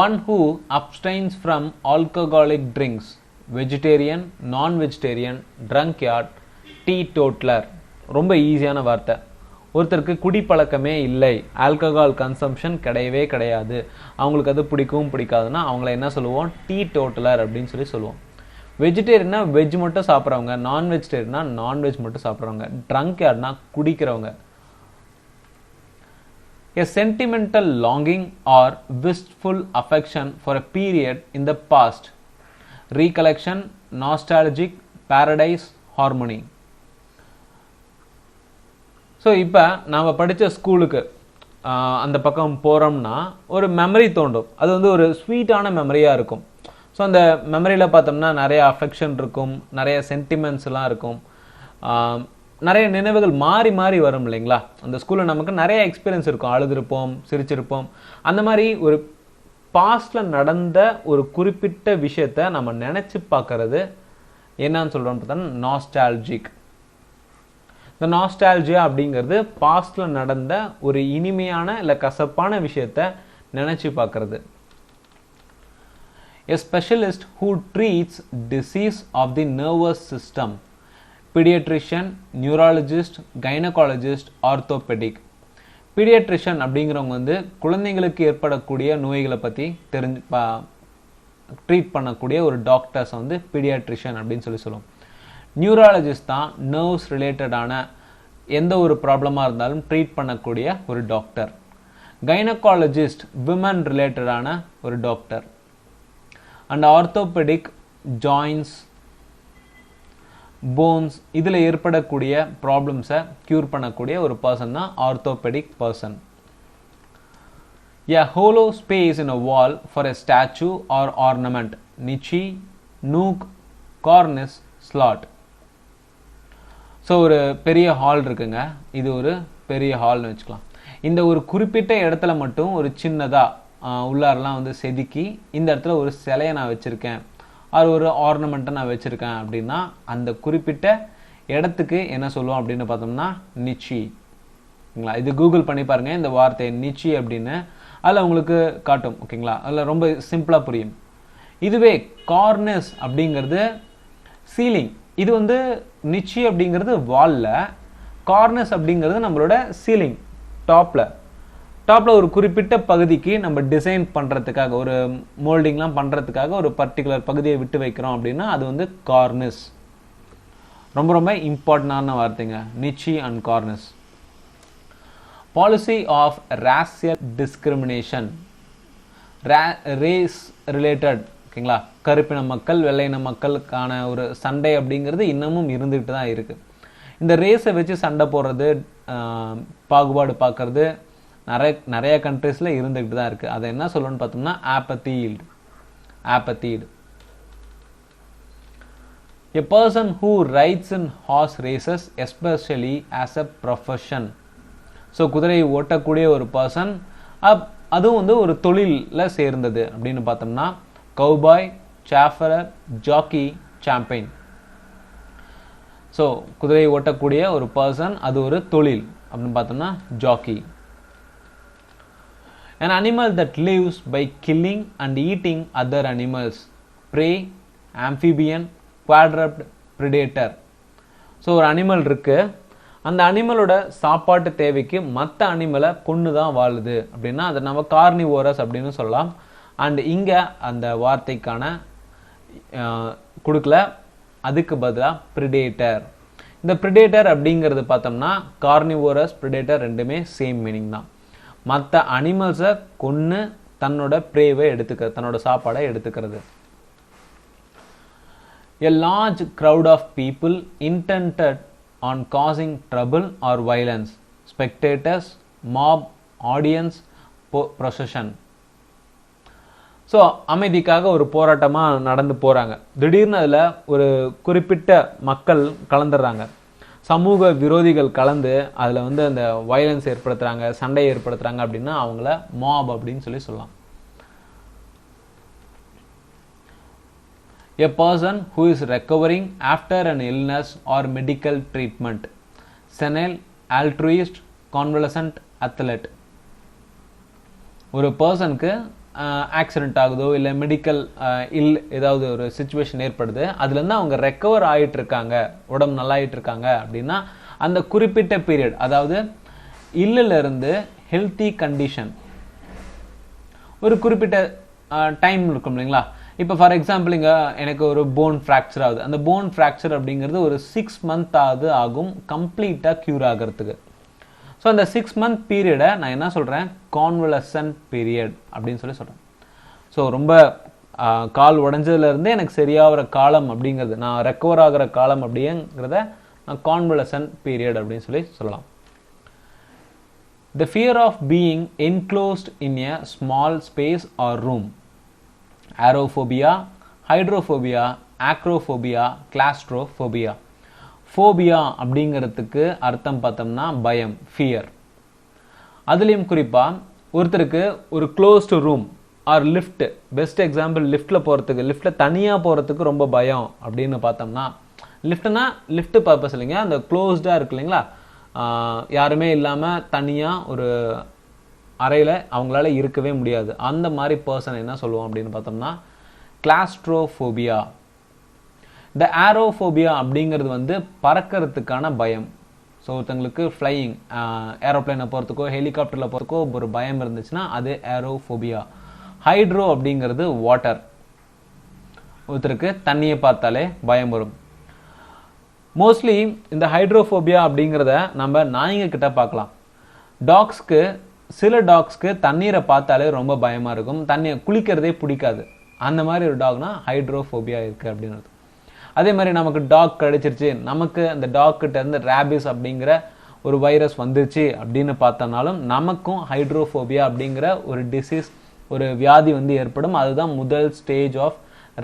One who abstains from alcoholic drinks, vegetarian, nonvegetarian, drunkard, teetotaller. ரொம்ப ஈஸியான வார்த்தை. ஒருத்தருக்கு குடிப்பழக்கமே இல்லை, ஆல்கஹால் கன்சம்ஷன் கிடையவே கிடையாது, அவங்களுக்கு அது பிடிக்கவும் பிடிக்காதுன்னா அவங்கள என்ன சொல்லுவோம், டீடோட்லர் அப்படின்னு சொல்லுவோம். வெஜிடேரியன்னா வெஜ் மட்டும் சாப்பிட்றவங்க, நான் வெஜிடேரியன்னா நான்வெஜ் மட்டும் சாப்பிட்றவங்க, ட்ரங்க்யார்ட்னா குடிக்கிறவங்க. A sentimental longing or wistful affection for a period in the past, recollection, nostalgic, paradise, harmony. So இப்போ நாம் படித்த ஸ்கூலுக்கு அந்த பக்கம் போகிறோம்னா ஒரு மெமரி தோண்டும், அது வந்து ஒரு ஸ்வீட்டான மெமரியாக இருக்கும். ஸோ அந்த மெமரியில் பார்த்தோம்னா நிறைய அஃபெக்ஷன் இருக்கும், நிறைய சென்டிமெண்ட்ஸ்லாம் இருக்கும், நிறைய நினைவுகள் மாறி மாறி வரும் இல்லைங்களா. அந்த ஸ்கூலில் நமக்கு நிறைய எக்ஸ்பீரியன்ஸ் இருக்கும், அழுதுருப்போம், சிரிச்சிருப்போம். அந்த மாதிரி ஒரு பாஸ்டில் நடந்த ஒரு குறிப்பிட்ட விஷயத்தை நம்ம நினச்சி பார்க்கறது என்னன்னு சொல்கிறோம்னு பார்த்தோன்னா நாஸ்டால்ஜிக். இந்த நாஸ்டால்ஜியா அப்படிங்கிறது பாஸ்டில் நடந்த ஒரு இனிமையான இல்லை கசப்பான விஷயத்தை நினச்சி பார்க்கறது. A specialist who treats disease of the nervous system, pediatrician, neurologist, gynecologist, orthopedic. Paediatrician அப்படிங்கிறவங்க வந்து குழந்தைங்களுக்கு ஏற்படக்கூடிய நோய்களை பற்றி ட்ரீட் பண்ணக்கூடிய ஒரு டாக்டர்ஸ் வந்து பீடியாட்ரிஷியன் அப்படின்னு சொல்லுவோம். நியூராலஜிஸ்ட் தான் நர்வ்ஸ் ரிலேட்டடான எந்த ஒரு ப்ராப்ளமாக இருந்தாலும் ட்ரீட் பண்ணக்கூடிய ஒரு டாக்டர். கைனகாலஜிஸ்ட் விமன் ரிலேட்டடான ஒரு doctor. And orthopaedic joints, bones இதில் ஏற்படக்கூடிய ப்ராப்ளம்ஸை க்யூர் பண்ணக்கூடிய ஒரு பர்சன் தான் orthopaedic person. A hollow space in a wall for a statue or ornament. Niche, nook, cornice, slot. So ஒரு பெரிய ஹால் இருக்குங்க. இது ஒரு பெரிய ஹால்னு வச்சுக்கலாம். இந்த ஒரு குறிப்பிட்ட இடத்துல மட்டும் ஒரு சின்னதாக உள்ளாரெலாம் வந்து செதுக்கி இந்த இடத்துல ஒரு சிலையை நான் வச்சுருக்கேன், அது ஒரு ஆர்னமெண்ட்டை நான் வச்சுருக்கேன் அப்படின்னா அந்த குறிப்பிட்ட இடத்துக்கு என்ன சொல்லுவோம் அப்படின்னு பார்த்தோம்னா நிச்சி. ஓகேங்களா? இது கூகுள் பண்ணி பாருங்கள் இந்த வார்த்தை நிச்சி அப்படின்னு, அதில் உங்களுக்கு காட்டும். ஓகேங்களா? அதில் ரொம்ப சிம்பிளாக புரியும். இதுவே கார்னஸ் அப்படிங்கிறது சீலிங். இது வந்து நிச்சி அப்படிங்கிறது வாலில், கார்னஸ் அப்படிங்கிறது நம்மளோட சீலிங் டாப்பில் ஒரு குறிப்பிட்ட பகுதிக்கு நம்ம டிசைன் பண்ணுறதுக்காக, ஒரு மோல்டிங்லாம் பண்ணுறதுக்காக ஒரு பர்டிகுலர் பகுதியை விட்டு வைக்கிறோம் அப்படின்னா அது வந்து கார்னஸ். ரொம்ப ரொம்ப இம்பார்ட்டண்டான வார்த்தைங்க niche and corners. Policy of racial discrimination, race related. ஓகேங்களா? கருப்பின மக்கள் வெள்ளையின மக்களுக்கான ஒரு சண்டை அப்படிங்கிறது இன்னமும் இருந்துகிட்டு தான் இருக்குது. இந்த ரேஸை வச்சு சண்டை போடுறது, பாகுபாடு பார்க்கறது நிறைய கண்ட்ரீஸில் இருந்துகிட்டு தான் இருக்குது. அதை என்ன சொல்லணும்னு பார்த்தோம்னா ஆப்பத்தீடு. A person who rides in horse races especially as a profession. So குதிரை ஓட்டக்கூடிய ஒரு பர்சன், அதுவும் வந்து ஒரு தொழிலில் சேர்ந்தது அப்படின்னு பார்த்தோம்னா கவுபாய், சாஃபரர், ஜாக்கி, சாம்பெயின். ஸோ குதிரை ஓட்டக்கூடிய ஒரு பர்சன், அது ஒரு தொழில் அப்படின்னு பார்த்தோம்னா Jackie. An animal that lives by killing and eating other animals. Prey, amphibian, quadruped, predator. So ஒரு அனிமல் இருக்கு, அந்த அனிமலோட சாப்பாட்டு தேவைக்கு மற்ற அனிமலை கொண்டு தான் வாழுது அப்படின்னா அதை நம்ம கார்னிவோரஸ் அப்படின்னு சொல்லலாம். அண்ட் இங்கே அந்த வார்த்தைக்கான கொடுக்கல, அதுக்கு பதிலாக ப்ரிடேட்டர். இந்த ப்ரிடேட்டர் அப்படிங்கிறது பார்த்தோம்னா கார்னிவோரஸ், ப்ரிடேட்டர் ரெண்டுமே சேம் மீனிங் தான். மற்ற அனிமல்ஸை கொன்று தன்னோட ப்ரேவை எடுத்துக்கிறது, தன்னோட சாப்பாடை எடுத்துக்கிறது. A large crowd of people intended on causing trouble or violence. Spectators, mob, audience, procession. So அமைதிக்காக ஒரு போராட்டமாக நடந்து போகிறாங்க. திடீர்னு அதில் ஒரு குறிப்பிட்ட மக்கள் கலந்துடுறாங்க, சமூக விரோதிகள் கலந்து அதில் வந்து அந்த வயலன்ஸ் ஏற்படுத்துகிறாங்க, சண்டை ஏற்படுத்துகிறாங்க அப்படின்னா அவங்கள மாப் அப்படின்னு சொல்லலாம். A person who is recovering after an illness or medical treatment. Senile, altruist, convalescent, athlete. ஒரு பர்சனுக்கு ஆக்சிடென்ட் ஆகுதோ இல்லை மெடிக்கல் ஏதாவது ஒரு சுச்சுவேஷன் ஏற்படுது, அதுலேருந்து அவங்க ரெக்கவர் ஆகிட்டு இருக்காங்க, உடம்பு நல்லாயிட்டு இருக்காங்க அப்படின்னா அந்த குறிப்பிட்ட பீரியட், அதாவது இல்லிருந்து ஹெல்த்தி கண்டிஷன் ஒரு குறிப்பிட்ட டைம் இருக்கும் இல்லைங்களா. இப்போ ஃபார் எக்ஸாம்பிள் இங்கே எனக்கு ஒரு போன் ஃப்ராக்சர் ஆகுது, அந்த போன் ஃப்ராக்சர் அப்படிங்கிறது ஒரு 6 months ஆகும் கம்ப்ளீட்டாக க்யூர் ஆகிறதுக்கு. ஸோ அந்த 6 month பீரியடை நான் என்ன சொல்கிறேன், கான்வலசன்ட் பீரியட் அப்படின்னு சொல்கிறேன். ஸோ ரொம்ப கால் உடஞ்சதுலேருந்து எனக்கு சரியாகிற காலம் அப்படிங்கிறது, நான் ரெக்கவர் ஆகிற காலம் அப்படிங்கிறத நான் கான்வலசன்ட் பீரியட் அப்படின்னு சொல்லலாம். The fear of being enclosed in a small space or room. Aerophobia, hydrophobia, acrophobia, claustrophobia. Phobia அப்படிங்கிறதுக்கு அர்த்தம் பார்த்தோம்னா பயம், ஃபியர். அதுலேயும் குறிப்பாக ஒருத்தருக்கு ஒரு closed room or lift, best example லிஃப்ட்டில் போகிறதுக்கு, லிஃப்ட்டில் தனியாக போகிறதுக்கு ரொம்ப பயம் அப்படின்னு பார்த்தோம்னா, லிஃப்ட்னா லிஃப்ட் பர்பஸ் இல்லைங்க, அந்த க்ளோஸ்டாக இருக்கு இல்லைங்களா, யாருமே இல்லாமல் தனியாக ஒரு அறையில் அவங்களால இருக்கவே முடியாது, அந்த மாதிரி பர்சன் என்ன சொல்லுவோம் அப்படின்னு பார்த்தோம்னா கிளாஸ்ட்ரோஃபோபியா. இந்த ஏரோஃபோபியா அப்படிங்கிறது வந்து பறக்கிறதுக்கான பயம். ஸோ ஒருத்தங்களுக்கு ஃப்ளையிங், ஏரோப்ளைனில் போகிறதுக்கோ ஹெலிகாப்டரில் போகிறதுக்கோ ஒரு பயம் இருந்துச்சுன்னா அது ஏரோஃபோபியா. ஹைட்ரோ அப்படிங்கிறது வாட்டர், ஒருத்தருக்கு தண்ணியை பார்த்தாலே பயம் வரும். மோஸ்ட்லி இந்த ஹைட்ரோஃபோபியா அப்படிங்கிறத நம்ம நாய்ங்க கிட்ட பார்க்கலாம். டாக்ஸ்க்கு, சில டாக்ஸ்க்கு தண்ணீரை பார்த்தாலே ரொம்ப பயமாக இருக்கும், தண்ணியை குளிக்கிறதே பிடிக்காது, அந்த மாதிரி ஒரு டாக்னா ஹைட்ரோஃபோபியா இருக்குது அப்படின்றது. அதே மாதிரி நமக்கு டாக் கடிச்சிருச்சு, நமக்கு அந்த டாக் கிட்ட இருந்து ரேபிஸ் அப்படிங்கிற ஒரு வைரஸ் வந்துருச்சு அப்படின்னு பார்த்தோம்னாலும் நமக்கும் ஹைட்ரோஃபோபியா அப்படிங்கிற ஒரு டிசீஸ், ஒரு வியாதி வந்து ஏற்படும். அதுதான் முதல் ஸ்டேஜ் ஆஃப்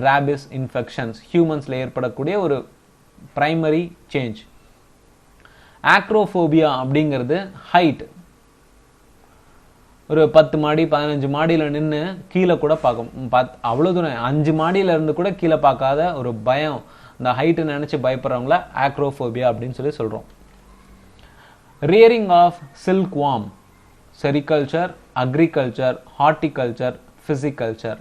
ரேபிஸ் இன்ஃபெக்ஷன்ஸ், ஹியூமன்ஸில் ஏற்படக்கூடிய ஒரு பிரைமரி சேஞ்ச். ஆக்ரோஃபோபியா அப்படிங்கிறது ஹைட், ஒரு 10 மாடி 15 மாடியில் நின்று கீழே கூட அவ்வளோ தூரம் 5 மாடியில இருந்து கூட கீழே பார்க்காத ஒரு பயம், இந்த ஹைட்டு நினச்சி பயப்படுறவங்கள ஆக்ரோஃபோபியா அப்படின்னு சொல்லி சொல்கிறோம். Rearing of silk worm, sericulture, agriculture, horticulture, pisciculture.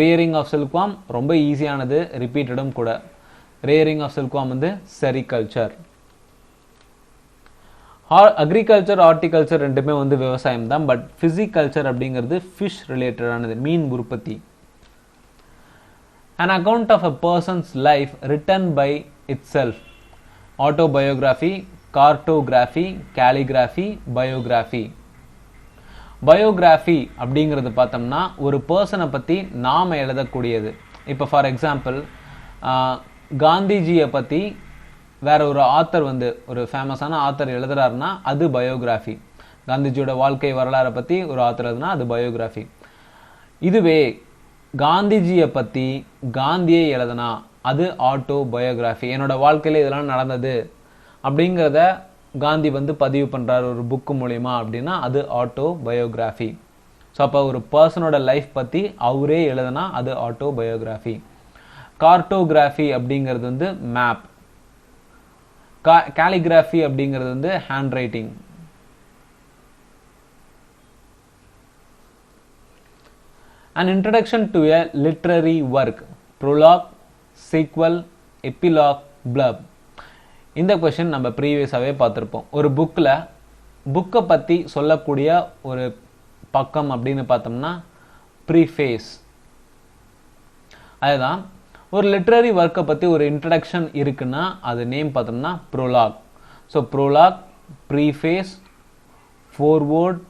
Rearing of silk worm ரொம்ப ஈஸியானது, ரிப்பீட்டடும் கூட. ரியரிங் ஆஃப் சில்க் வார்ம் வந்து செரிகல்ச்சர். அக்ரிகல்ச்சர், ஹார்டிகல்ச்சர் ரெண்டுமே வந்து விவசாயம் தான். பட் ஃபிசிகல்ச்சர் அப்படிங்கிறது ஃபிஷ் ரிலேட்டடானது, மீன் உற்பத்தி. An account of a person's life written by itself. Autobiography, cartography, calligraphy, biography. Biography அப்படிங்கிறது பார்த்தோம்னா ஒரு பர்சனை பற்றி நாம் எழுதக்கூடியது. இப்போ ஃபார் எக்ஸாம்பிள் காந்திஜியை பற்றி வேற ஒரு ஆத்தர் வந்து ஒரு ஃபேமஸான ஆத்தர் எழுதுறாருன்னா அது பயோகிராஃபி. காந்திஜியோட வாழ்க்கை வரலாறை பற்றி ஒரு ஆத்தர் எழுதுனா அது பயோகிராஃபி. இதுவே காந்திஜியை பற்றி காந்தியை எழுதுனா அது ஆட்டோ பயோகிராஃபி. என்னோட வாழ்க்கையில் இதெல்லாம் நடந்தது அப்படிங்கிறத காந்தி வந்து பதிவு பண்ணுறாரு ஒரு புக்கு மூலிமா அப்படின்னா அது ஆட்டோ பயோகிராஃபி. ஸோ அப்போ ஒரு பர்சனோட லைஃப் பற்றி அவரே எழுதுனா அது ஆட்டோ பயோகிராஃபி. கார்டோகிராஃபி அப்படிங்கிறது வந்து மேப். கேலிகிராஃபி அப்படிங்கிறது வந்து hand writing. An introduction to a literary work. Prologue, sequel, epilogue, blurb. இந்த கொஸ்டின் நம்ம ப்ரீவியஸாகவே பார்த்துருப்போம். ஒரு புக்கை பற்றி சொல்லக்கூடிய ஒரு பக்கம் அப்படின்னு பார்த்தோம்னா ப்ரீஃபேஸ். அதுதான் ஒரு லிட்ரரி ஒர்க்கை பற்றி ஒரு இன்ட்ரடக்ஷன் இருக்குன்னா அது நேம் பார்த்தோம்னா ப்ரோலாக். ஸோ ப்ரோலாக், ப்ரீஃபேஸ், ஃபோர்வோர்ட்,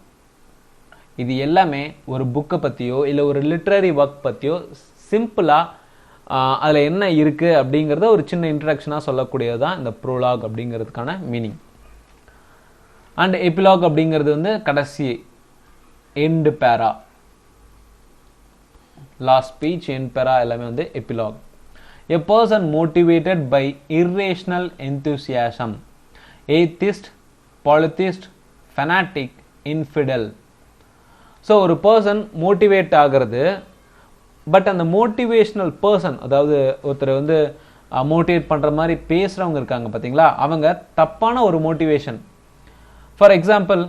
இது எல்லாமே ஒரு புக்கை பற்றியோ இல்லை ஒரு லிட்ரரி ஒர்க் பற்றியோ சிம்பிளாக அதில் என்ன இருக்குது அப்படிங்கிறத ஒரு சின்ன இன்ட்ரடக்ஷனாக சொல்லக்கூடியது தான் இந்த ப்ரோலாக் அப்படிங்கிறதுக்கான மீனிங். அண்ட் எபிலாக் அப்படிங்கிறது வந்து கடைசி, எண்ட் பேரா, லாஸ்ட் ஸ்பீச், எண்ட் பேரா எல்லாமே வந்து epilogue. A person motivated by irrational enthusiasm. Atheist, polytheist, fanatic, infidel. So ஒரு பர்சன் மோட்டிவேட் ஆகிறது, பட் அந்த மோட்டிவேஷ்னல் பர்சன், அதாவது ஒருத்தர் வந்து மோட்டிவேட் பண்ணுற மாதிரி பேசுகிறவங்க இருக்காங்க பார்த்தீங்களா, அவங்க தப்பான ஒரு மோட்டிவேஷன். ஃபார் எக்ஸாம்பிள்,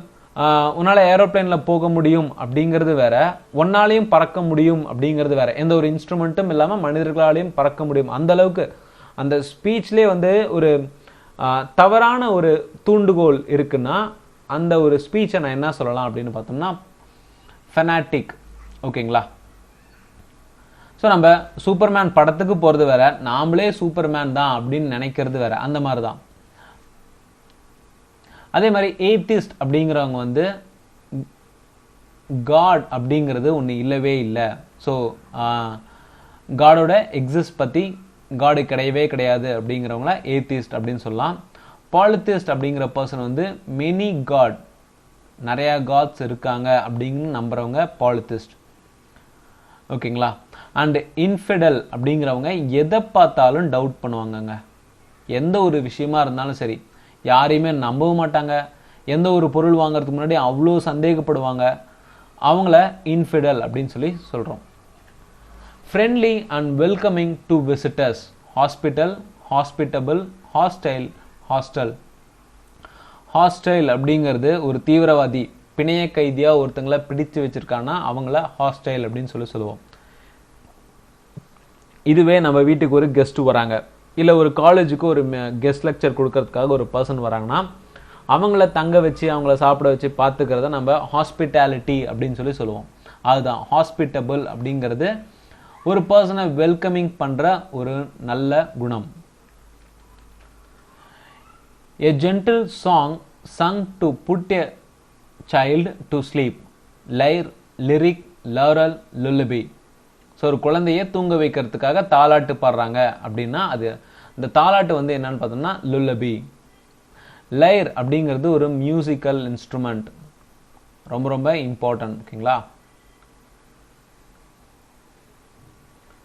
உன்னால் ஏரோப்ளைனில் போக முடியும் அப்படிங்கிறது வேற, ஒன்னாலையும் பறக்க முடியும் அப்படிங்கிறது வேற. எந்த ஒரு இன்ஸ்ட்ருமெண்ட்டும் இல்லாமல் மனிதர்களாலையும் பறக்க முடியும். அந்த அளவுக்கு அந்த ஸ்பீச்லேயே வந்து ஒரு தவறான ஒரு தூண்டுகோல் இருக்குன்னா அந்த ஒரு ஸ்பீச்சை நான் என்ன சொல்லலாம் அப்படின்னு பார்த்தோம்னா ஃபெனாட்டிக். ஓகேங்களா? ஸோ நம்ம சூப்பர்மேன் படத்துக்கு போகிறது வேற, நாமளே சூப்பர்மேன் தான் அப்படின்னு நினைக்கிறது வேற. அந்த மாதிரி தான். அதே மாதிரி ஏத்திஸ்ட் அப்படிங்கிறவங்க வந்து காட் அப்படிங்கிறது ஒன்று இல்லவே இல்லை. ஸோ காடோட எக்ஸிஸ்ட் பற்றி, காடு கிடையவே கிடையாது அப்படிங்கிறவங்கள ஏத்திஸ்ட் அப்படின்னு சொல்லலாம். பாலித்திஸ்ட் அப்படிங்கிற பர்சன் வந்து மெனி காட், நிறையா காட்ஸ் இருக்காங்க அப்படின்னு நம்புறவங்க பாலித்திஸ்ட். ஓகேங்களா? அண்ட் இன்ஃபிடல் அப்படிங்கிறவங்க எதை பார்த்தாலும் டவுட் பண்ணுவாங்கங்க. எந்த ஒரு விஷயமா இருந்தாலும் சரி, யாரையுமே நம்பவும் மாட்டாங்க. எந்த ஒரு பொருள் வாங்குறதுக்கு முன்னாடி அவ்வளோ சந்தேகப்படுவாங்க. அவங்கள இன்ஃபிடல் அப்படின்னு சொல்லி சொல்கிறோம். Friendly and welcoming to visitors. Hospital, hospitable, hostile, hostel. Hostile அப்படிங்கிறது ஒரு தீவிரவாதி, பிணைய கைதியாக ஒருத்தங்களை பிடிச்சு வச்சிருக்காங்கன்னா அவங்கள ஹாஸ்டைல் அப்படின்னு சொல்லி சொல்லுவோம். இதுவே நம்ம வீட்டுக்கு ஒரு கெஸ்ட் வராங்க, இல்லை ஒரு காலேஜுக்கு ஒரு கெஸ்ட் லெக்சர் கொடுக்கறதுக்காக ஒரு பர்சன் வராங்கன்னா அவங்கள தங்க வச்சு அவங்கள சாப்பிட வச்சு பார்த்துக்கிறத நம்ம ஹாஸ்பிட்டாலிட்டி அப்படின்னு சொல்லி சொல்லுவோம். அதுதான் ஹாஸ்பிட்டபிள் அப்படிங்கிறது ஒரு பர்சனை வெல்கமிங் பண்ணுற ஒரு நல்ல குணம். A gentle song sung to put a child to sleep. Lyre, lyric, laurel, lullaby. So ஒரு குழந்தைய தூங்க வைக்கிறதுக்காக தாலாட்டு பாடுறாங்க அப்படின்னா அது அந்த தாலாட்டு வந்து என்னன்னு பார்த்தோம்னா லுல்லபி. லைர் அப்படிங்கிறது ஒரு மியூசிக்கல் இன்ஸ்ட்ருமெண்ட், ரொம்ப ரொம்ப இம்பார்ட்டன்ட். ஓகேங்களா,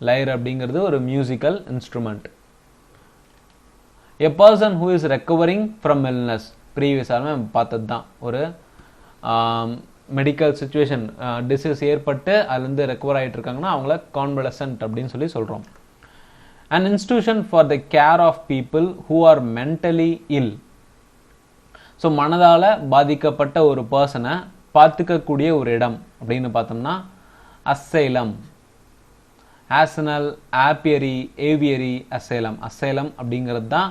லைர் அப்படிங்கிறது ஒரு musical instrument. A person who is recovering from illness, ப்ரீவியஸாக பார்த்தது தான், ஒரு மெடிக்கல் சுச்சுவேஷன் டிசீஸ் ஏற்பட்டு அதுலேருந்து ரெக்கவர் ஆகிட்டு இருக்காங்கன்னா அவங்கள கான்வலசன்ட் அப்படின்னு சொல்லி சொல்கிறோம். An institution for the care of people who are mentally ill. So மனதால் பாதிக்கப்பட்ட ஒரு பர்சனை பார்த்துக்கக்கூடிய ஒரு இடம் அப்படின்னு பார்த்தோம்னா asylum, arsenal, apiary, aviary, asylum. Asylum அப்படிங்கிறது தான்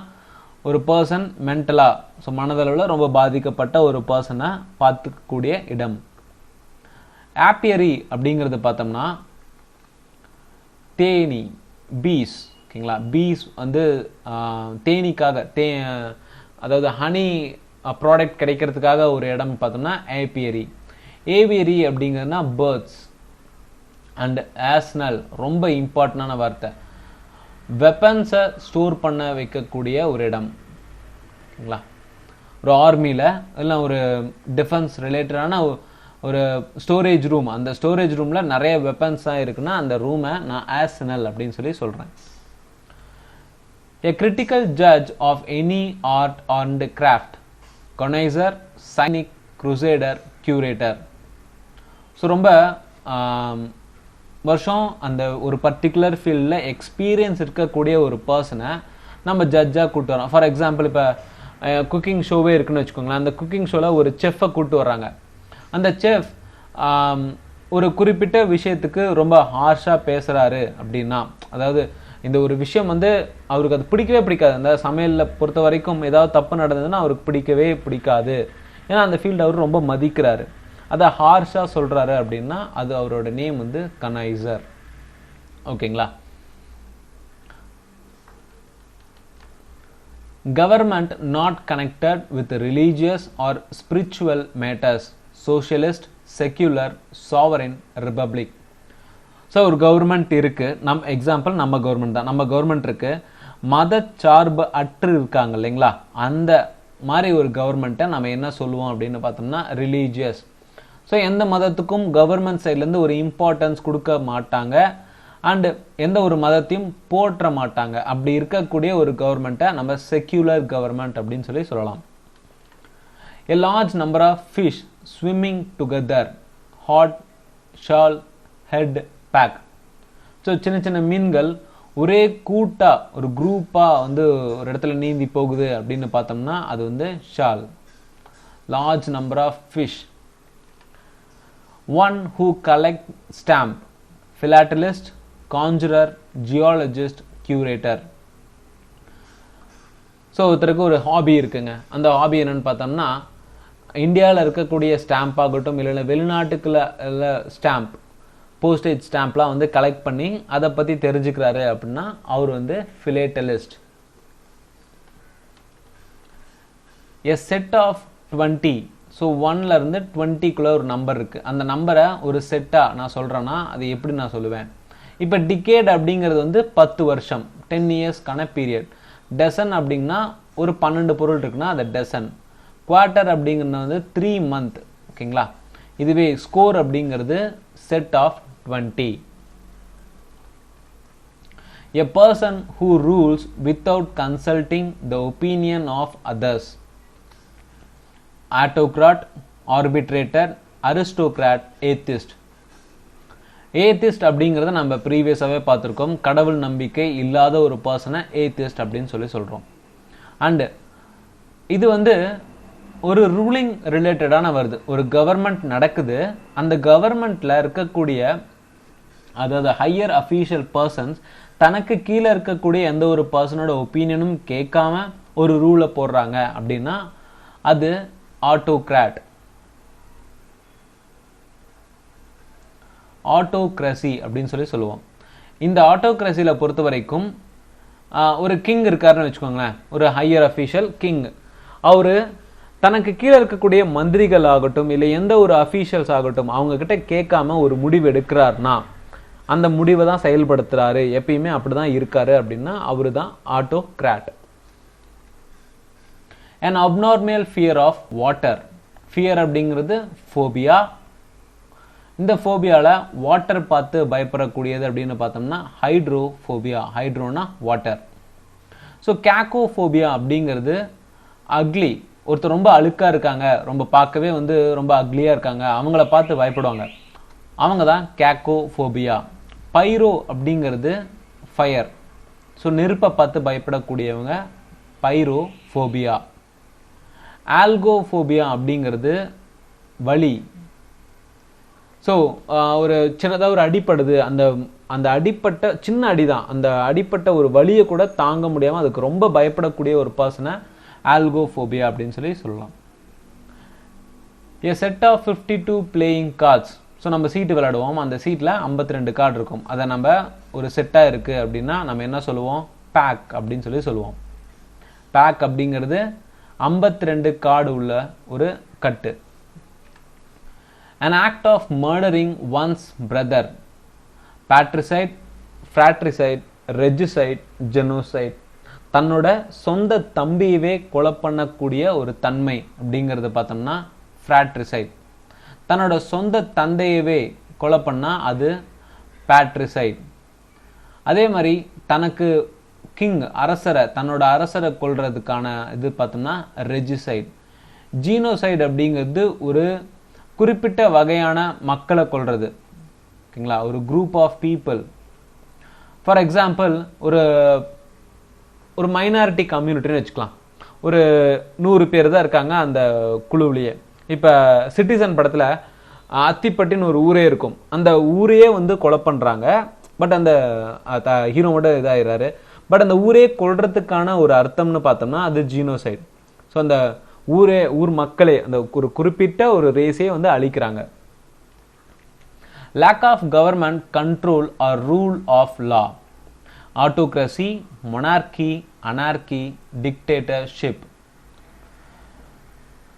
ஒரு பர்சன் மென்டலா, ஸோ மனதளவில் ரொம்ப பாதிக்கப்பட்ட ஒரு பர்சனை பார்த்துக்கக்கூடிய இடம். ஆப்பியரி அப்படிங்கிறது பார்த்தோம்னா தேனி, பீஸ். ஓகேங்களா, பீஸ் வந்து தேனிக்காக அதாவது ஹனி ப்ராடக்ட் கிடைக்கிறதுக்காக ஒரு இடம் பார்த்தோம்னா ஆப்பியரி. ஏவியரி அப்படிங்கிறதுனா பேர்ட்ஸ். அண்ட் ஆஸ்னல் ரொம்ப இம்பார்ட்டண்டான வார்த்தை, வெப்பன்ஸை ஸ்டோர் பண்ண வைக்கக்கூடிய ஒரு இடம். ஓகேங்களா, ஒரு ஆர்மியில் இல்லை ஒரு டிஃபென்ஸ் ரிலேட்டடான ஒரு ஸ்டோரேஜ் ரூம், அந்த ஸ்டோரேஜ் ரூமில் நிறைய வெப்பன்ஸ் தான் இருக்குன்னா அந்த ரூமை நான் ஆர்சனல் அப்படின்னு சொல்லி சொல்கிறேன். A critical judge of any art and craft, connoisseur, cynic, crusader, curator. So ரொம்ப வருஷம் அந்த ஒரு பர்டிகுலர் ஃபீல்டில் எக்ஸ்பீரியன்ஸ் இருக்கக்கூடிய ஒரு பர்சனை நம்ம ஜட்ஜாக கூப்பிட்டு வரோம். ஃபார் எக்ஸாம்பிள் இப்போ குக்கிங் ஷோவே இருக்குன்னு வச்சுக்கோங்களேன். அந்த குக்கிங் ஷோவில் ஒரு செஃப்பை கூப்பிட்டு வர்றாங்க. அந்த செஃப் ஒரு குறிப்பிட்ட விஷயத்துக்கு ரொம்ப ஹார்ஷாக பேசுகிறாரு அப்படின்னா, அதாவது இந்த ஒரு விஷயம் வந்து அவருக்கு அது பிடிக்கவே பிடிக்காது, அந்த சமையலில் பொறுத்த வரைக்கும் ஏதாவது தப்பு நடந்ததுன்னா அவருக்கு பிடிக்கவே பிடிக்காது, ஏன்னா அந்த ஃபீல்டு அவர் ரொம்ப மதிக்கிறாரு, அதை ஹார்ஷாக சொல்கிறாரு அப்படின்னா அது அவரோட நேம் வந்து கனைசர். ஓகேங்களா, government not connected with religious or spiritual matters, socialist, secular, sovereign, republic. So ஒரு கவர்மெண்ட் இருக்குது, நம்ம எக்ஸாம்பிள் நம்ம கவர்மெண்ட் தான், நம்ம கவர்மெண்ட் இருக்குது, மத சார்பு அற்று இருக்காங்க இல்லைங்களா, அந்த மாதிரி ஒரு கவர்மெண்ட்டை நம்ம என்ன சொல்லுவோம் அப்படின்னு பார்த்தோம்னா ரிலீஜியஸ். ஸோ எந்த மதத்துக்கும் கவர்மெண்ட் சைட்லேருந்து ஒரு இம்பார்ட்டன்ஸ் கொடுக்க மாட்டாங்க அண்டு எந்த ஒரு மதத்தையும் போற்ற மாட்டாங்க. அப்படி இருக்கக்கூடிய ஒரு கவர்மெண்ட்டை நம்ம செக்யூலர் கவர்மெண்ட் அப்படின்னு சொல்லி சொல்லலாம். A large number of fish swimming together, hot, shell, head, pack. So சின்ன சின்ன மீன்கள் ஒரே கூட்டாக ஒரு குரூப்பாக வந்து ஒரு இடத்துல நீந்தி போகுது அப்படின்னு பார்த்தோம்னா அது வந்து shoal. Large number of fish. One who collect stamp, philatelist, conjurer, geologist, curator. So ஒருத்தருக்கு ஒரு ஹாபி இருக்குங்க. அந்த ஹாபி என்னன்னு பார்த்தோம்னா இந்தியாவில் இருக்கக்கூடிய ஸ்டாம்ப் ஆகட்டும் இல்லைன்னா வெளிநாட்டுக்குள்ள ஸ்டாம்ப், போஸ்டேஜ் ஸ்டாம்ப்லாம் வந்து கலெக்ட் பண்ணி அதை பற்றி தெரிஞ்சுக்கிறாரு அப்படின்னா அவர் வந்து philatelist. A set of 20. So 1லேருந்து 20க்குள்ளே ஒரு நம்பர் இருக்குது. அந்த நம்பரை ஒரு செட்டாக நான் சொல்கிறேன்னா அது எப்படி நான் சொல்லுவேன்? இப்போ டிகேட் அப்படிங்கிறது வந்து 10 வருஷம், 10 இயர்ஸ்க்கான பீரியட். டசன் அப்படின்னா ஒரு 12 பொருள் இருக்குன்னா அது டசன். குவார்ட்டர் அப்படிங்கிறது வந்து 3 மந்த். ஓகேங்களா, இதுவே ஸ்கோர் அப்படிங்கிறது set of 20. A person who rules without consulting the opinion of others. Autocrat, arbitrator, aristocrat, atheist. Atheist அப்படிங்கிறத நம்ம ப்ரீவியஸாகவே பார்த்துருக்கோம். கடவுள் நம்பிக்கை இல்லாத ஒரு பர்சனை ஏத்திஸ்ட் அப்படின்னு சொல்லி சொல்கிறோம். அண்டு இது வந்து ஒரு ரூலிங் ரிலேட்டடான வருது. ஒரு கவர்மெண்ட் நடக்குது, அந்த கவர்மெண்ட்டில் இருக்கக்கூடிய அதாவது ஹையர் அஃபீஷியல் பர்சன்ஸ் தனக்கு கீழே இருக்கக்கூடிய எந்த ஒரு பர்சனோட ஒப்பீனியனும் கேட்காம ஒரு ரூலை போடுறாங்க அப்படின்னா அது ஆட்டோக்ராட். ஆட்டோக்ரசி அப்படின்னு சொல்லி சொல்லுவோம். இந்த ஆட்டோக்ரசியில் பொறுத்த வரைக்கும் ஒரு கிங் இருக்காருன்னு வச்சுக்கோங்களேன், ஒரு ஹையர் அஃபீஷியல் கிங். அவர் தனக்கு கீழே இருக்கக்கூடிய மந்திரிகள் ஆகட்டும் இல்லை எந்த ஒரு அஃபீஷியல்ஸ் ஆகட்டும் அவங்க கிட்ட கேட்காம ஒரு முடிவு எடுக்கிறாருனா அந்த முடிவை தான் செயல்படுத்துறாரு, எப்பயுமே அப்படிதான் இருக்காரு அப்படின்னா அவரு தான் autocrat. an abnormal fear of water. fear அப்படிங்கிறது phobia. இந்த ஃபோபியால வாட்டர் பார்த்து பயப்படக்கூடியது அப்படின்னு பார்த்தோம்னா ஹைட்ரோஃபோபியா. ஹைட்ரோனா வாட்டர். ஸோ கேக்கோஃபோபியா அப்படிங்கிறது அக்லி. ஒருத்தர் ரொம்ப அழுக்காக இருக்காங்க, ரொம்ப பார்க்கவே ரொம்ப அக்லியாக இருக்காங்க, அவங்கள பார்த்து பயப்படுவாங்க, அவங்க தான் கேக்கோஃபோபியா. பைரோ அப்படிங்கிறது ஃபயர். ஸோ நெருப்பை பார்த்து பயப்படக்கூடியவங்க பைரோஃபோபியா. ஆல்கோஃபோபியா அப்படிங்கிறது வலி. ஸோ ஒரு சின்னதாக ஒரு அடிப்படுது, அந்த அடிப்பட்ட சின்ன அடிதான், அந்த அடிப்பட்ட ஒரு வலியை கூட தாங்க முடியாமல் அதுக்கு ரொம்ப பயப்படக்கூடிய ஒரு பர்சனை ஆல்கோஃபோபியா அப்படின்னு சொல்லலாம். A set of 52 playing cards. So நம்ம சீட்டு விளையாடுவோம், அந்த சீட்டில் 52 கார்டு இருக்கும். அதை நம்ம ஒரு செட்டாக இருக்குது அப்படின்னா நம்ம என்ன சொல்லுவோம்? பேக் அப்படின்னு சொல்லுவோம். பேக் அப்படிங்கிறது 52 கார்டு உள்ள ஒரு கட்டு. An act of murdering one's brother. Patricide, fratricide, regicide, genocide. தன்னோட சொந்த தம்பியவே கொலை பண்ணக்கூடிய ஒரு தன்மை அப்படிங்கிறது பார்த்தோம்னா fratricide. தன்னோட சொந்த தந்தையவே கொலை பண்ணால் அது patricide. அதே மாதிரி தனக்கு கிங் அரசரை, தன்னோட அரசரை கொல்றதுக்கான இது பார்த்தோம்னா regicide. ஜீனோசைட் அப்படிங்கிறது ஒரு குறிப்பிட்ட வகையான மக்களை கொல்றது. ஓகேங்களா? ஒரு group of people. For example ஒரு மைனாரிட்டி கம்யூனிட்டின்னு வச்சுக்கலாம். ஒரு 100 பேர் தான் இருக்காங்க அந்த குழுவிலேயே. இப்போ சிட்டிசன் படத்தில் அத்திப்பட்டின்னு ஒரு ஊரே இருக்கும், அந்த ஊரையே கொலை பண்ணுறாங்க. பட் அந்த ஹீரோ மட்டும் இதாகிறாரு. பட் அந்த ஊரே கொல்றதுக்கான ஒரு அர்த்தம்னு பார்த்தோம்னா அது ஜீனோசைட். ஸோ அந்த ஊர் மக்களே, அந்த ஒரு குறிப்பிட்ட ஒரு ரேஸே அழிக்கிறாங்க. Lack of government control or rule of law. Autocracy, monarchy, anarchy, dictatorship.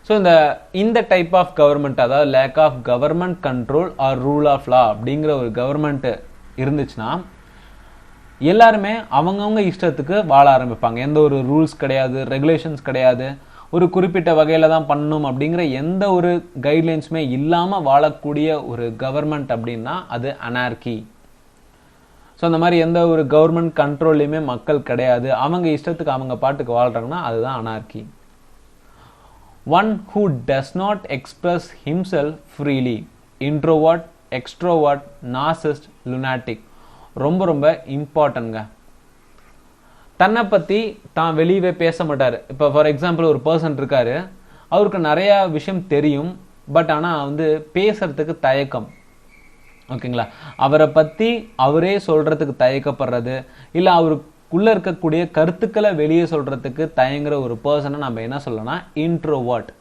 So இந்த டைப் ஆஃப் கவர்மெண்ட், அதாவது lack of government control or rule of law அப்படிங்கிற ஒரு கவர்மெண்ட் இருந்துச்சுன்னா எல்லாருமே அவங்கவுங்க இஷ்டத்துக்கு வாழ ஆரம்பிப்பாங்க. எந்த ஒரு ரூல்ஸ் கிடையாது, ரெகுலேஷன்ஸ் கிடையாது, ஒரு குறிப்பிட்ட வகையில் தான் பண்ணணும் அப்படிங்கிற எந்த ஒரு கைட்லைன்ஸுமே இல்லாமல் வாழக்கூடிய ஒரு கவர்மெண்ட் அப்படின்னா அது அனார்கி. ஸோ அந்த மாதிரி எந்த ஒரு கவர்மெண்ட் கண்ட்ரோல்லையுமே மக்கள் கிடையாது, அவங்க இஷ்டத்துக்கு அவங்க பாட்டுக்கு வாழ்கிறாங்கன்னா அதுதான் அனார்கி. One who does not express himself freely. Introvert, extrovert, narcissist, lunatic. ரொம்ப ரொம்ப இம்பார்ட்டன்ட்ங்க. தன்னை பற்றி தான் வெளியவே பேச மாட்டார். இப்போ ஃபார் எக்ஸாம்பிள் ஒரு பர்சன் இருக்காரு, அவருக்கு நிறையா விஷயம் தெரியும், பட் ஆனால் பேசுறதுக்கு தயக்கம். ஓகேங்களா? அவரை பற்றி அவரே சொல்கிறதுக்கு தயக்கப்படுறது, இல்லை அவருக்குள்ளே இருக்கக்கூடிய கருத்துக்களை வெளியே சொல்கிறதுக்கு தயங்குற ஒரு பர்சனை நம்ம என்ன சொல்லலாம்னா இன்ட்ரோவர்ட்.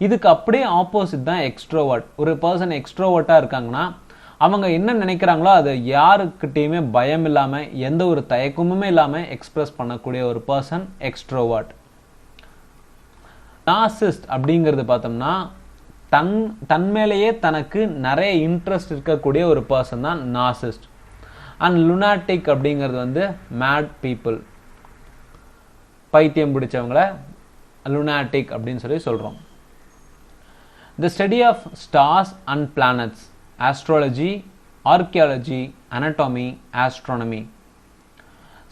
இதுக்கு அப்படியே ஆப்போசிட் தான் எக்ஸ்ட்ரோவர்ட். ஒரு பர்சன் எக்ஸ்ட்ரோவர்ட்டாக இருக்காங்கன்னா அவங்க என்ன நினைக்கிறாங்களோ அதை யாருக்கிட்டையுமே பயம் இல்லாமல் எந்த ஒரு தயக்கமுமே இல்லாமல் எக்ஸ்பிரஸ் பண்ணக்கூடிய ஒரு பர்சன் எக்ஸ்ட்ரோவர்ட். நார்சிஸ்ட் அப்படிங்கிறது பார்த்தோம்னா தன் மேலேயே தனக்கு நிறைய இன்ட்ரெஸ்ட் இருக்கக்கூடிய ஒரு பர்சன் தான் நார்சிஸ்ட். அண்ட் லுனாட்டிக் அப்படிங்கிறது மேட் பீப்புள். பைத்தியம் பிடிச்சவங்கள லுனாட்டிக் அப்படின்னு சொல்கிறோம். The study of stars and planets. Astrology, archaeology, anatomy, astronomy.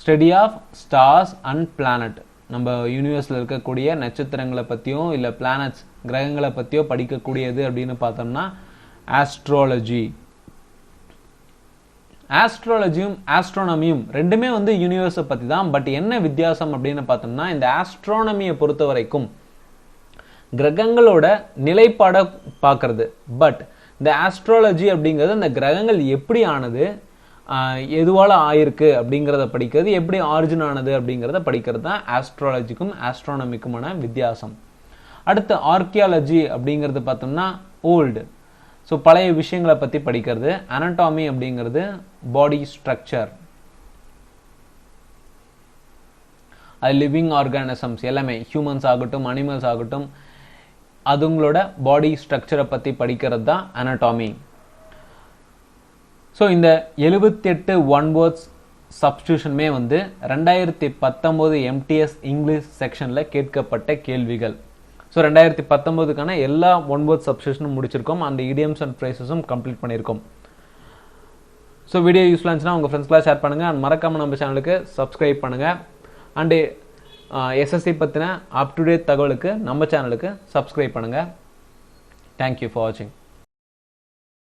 Study of stars and planet. நம்ம யூனிவர்ஸில் இருக்கக்கூடிய நட்சத்திரங்களை பற்றியோ இல்லை பிளானட்ஸ் கிரகங்களை பற்றியோ படிக்கக்கூடியது அப்படின்னு பார்த்தோம்னா ஆஸ்ட்ராலஜி. ஆஸ்ட்ராலஜியும் ஆஸ்ட்ரானமியும் ரெண்டுமே யூனிவர்ஸை பற்றி தான். பட் என்ன வித்தியாசம் அப்படின்னு பார்த்தோம்னா இந்த ஆஸ்ட்ரானமியை பொறுத்த வரைக்கும் கிரகங்களோட நிலைப்பாட பார்க்கறது. பட் இந்த ஆஸ்ட்ராலஜி அப்படிங்கிறது அந்த கிரகங்கள் எப்படி ஆனது, எதுவால் ஆயிருக்கு அப்படிங்கிறத படிக்கிறது, எப்படி ஆரிஜின் ஆனது அப்படிங்கிறத படிக்கிறது தான் ஆஸ்ட்ராலஜிக்கும் ஆஸ்ட்ரானமிக்குமான வித்தியாசம். அடுத்து ஆர்கியாலஜி அப்படிங்கிறது பார்த்தோம்னா ஓல்டு. ஸோ பழைய விஷயங்களை பற்றி படிக்கிறது. anatomy அப்படிங்கிறது பாடி ஸ்ட்ரக்சர். அது லிவிங் ஆர்கானிசம்ஸ் எல்லாமே, ஹியூமன்ஸ் ஆகட்டும் அனிமல்ஸ் ஆகட்டும், அதுங்களோட பாடி ஸ்ட்ரக்சரை பற்றி படிக்கிறது தான் anatomy. ஸோ இந்த 78 ஒன் வேர்ட்ஸ் சப்ஸ்டியூஷனுமே வந்து 2019 எம்டிஎஸ் இங்கிலீஷ் செக்ஷனில் கேட்கப்பட்ட கேள்விகள். ஸோ 2019க்கான எல்லா 9 சப்ஸ்டியூஷனும் முடிச்சிருக்கோம். அந்த இடியம்ஸ் அண்ட் ஃப்ரேசஸும் கம்ப்ளீட் பண்ணியிருக்கோம். ஸோ வீடியோ யூஸ்ஃபுல்லாக இருந்துச்சுன்னா உங்கள் ஃப்ரெண்ட்ஸ்லாம் ஷேர் பண்ணுங்கள். அண்ட் மறக்காமல் நம்ம சேனலுக்கு சப்ஸ்கிரைப் பண்ணுங்கள். அண்டு எஸ்எஸ்சி பற்றின அப் டு டேட் தகவலுக்கு நம்ம சேனலுக்கு சப்ஸ்கிரைப் பண்ணுங்கள். தேங்க்யூ ஃபார் வாட்சிங்.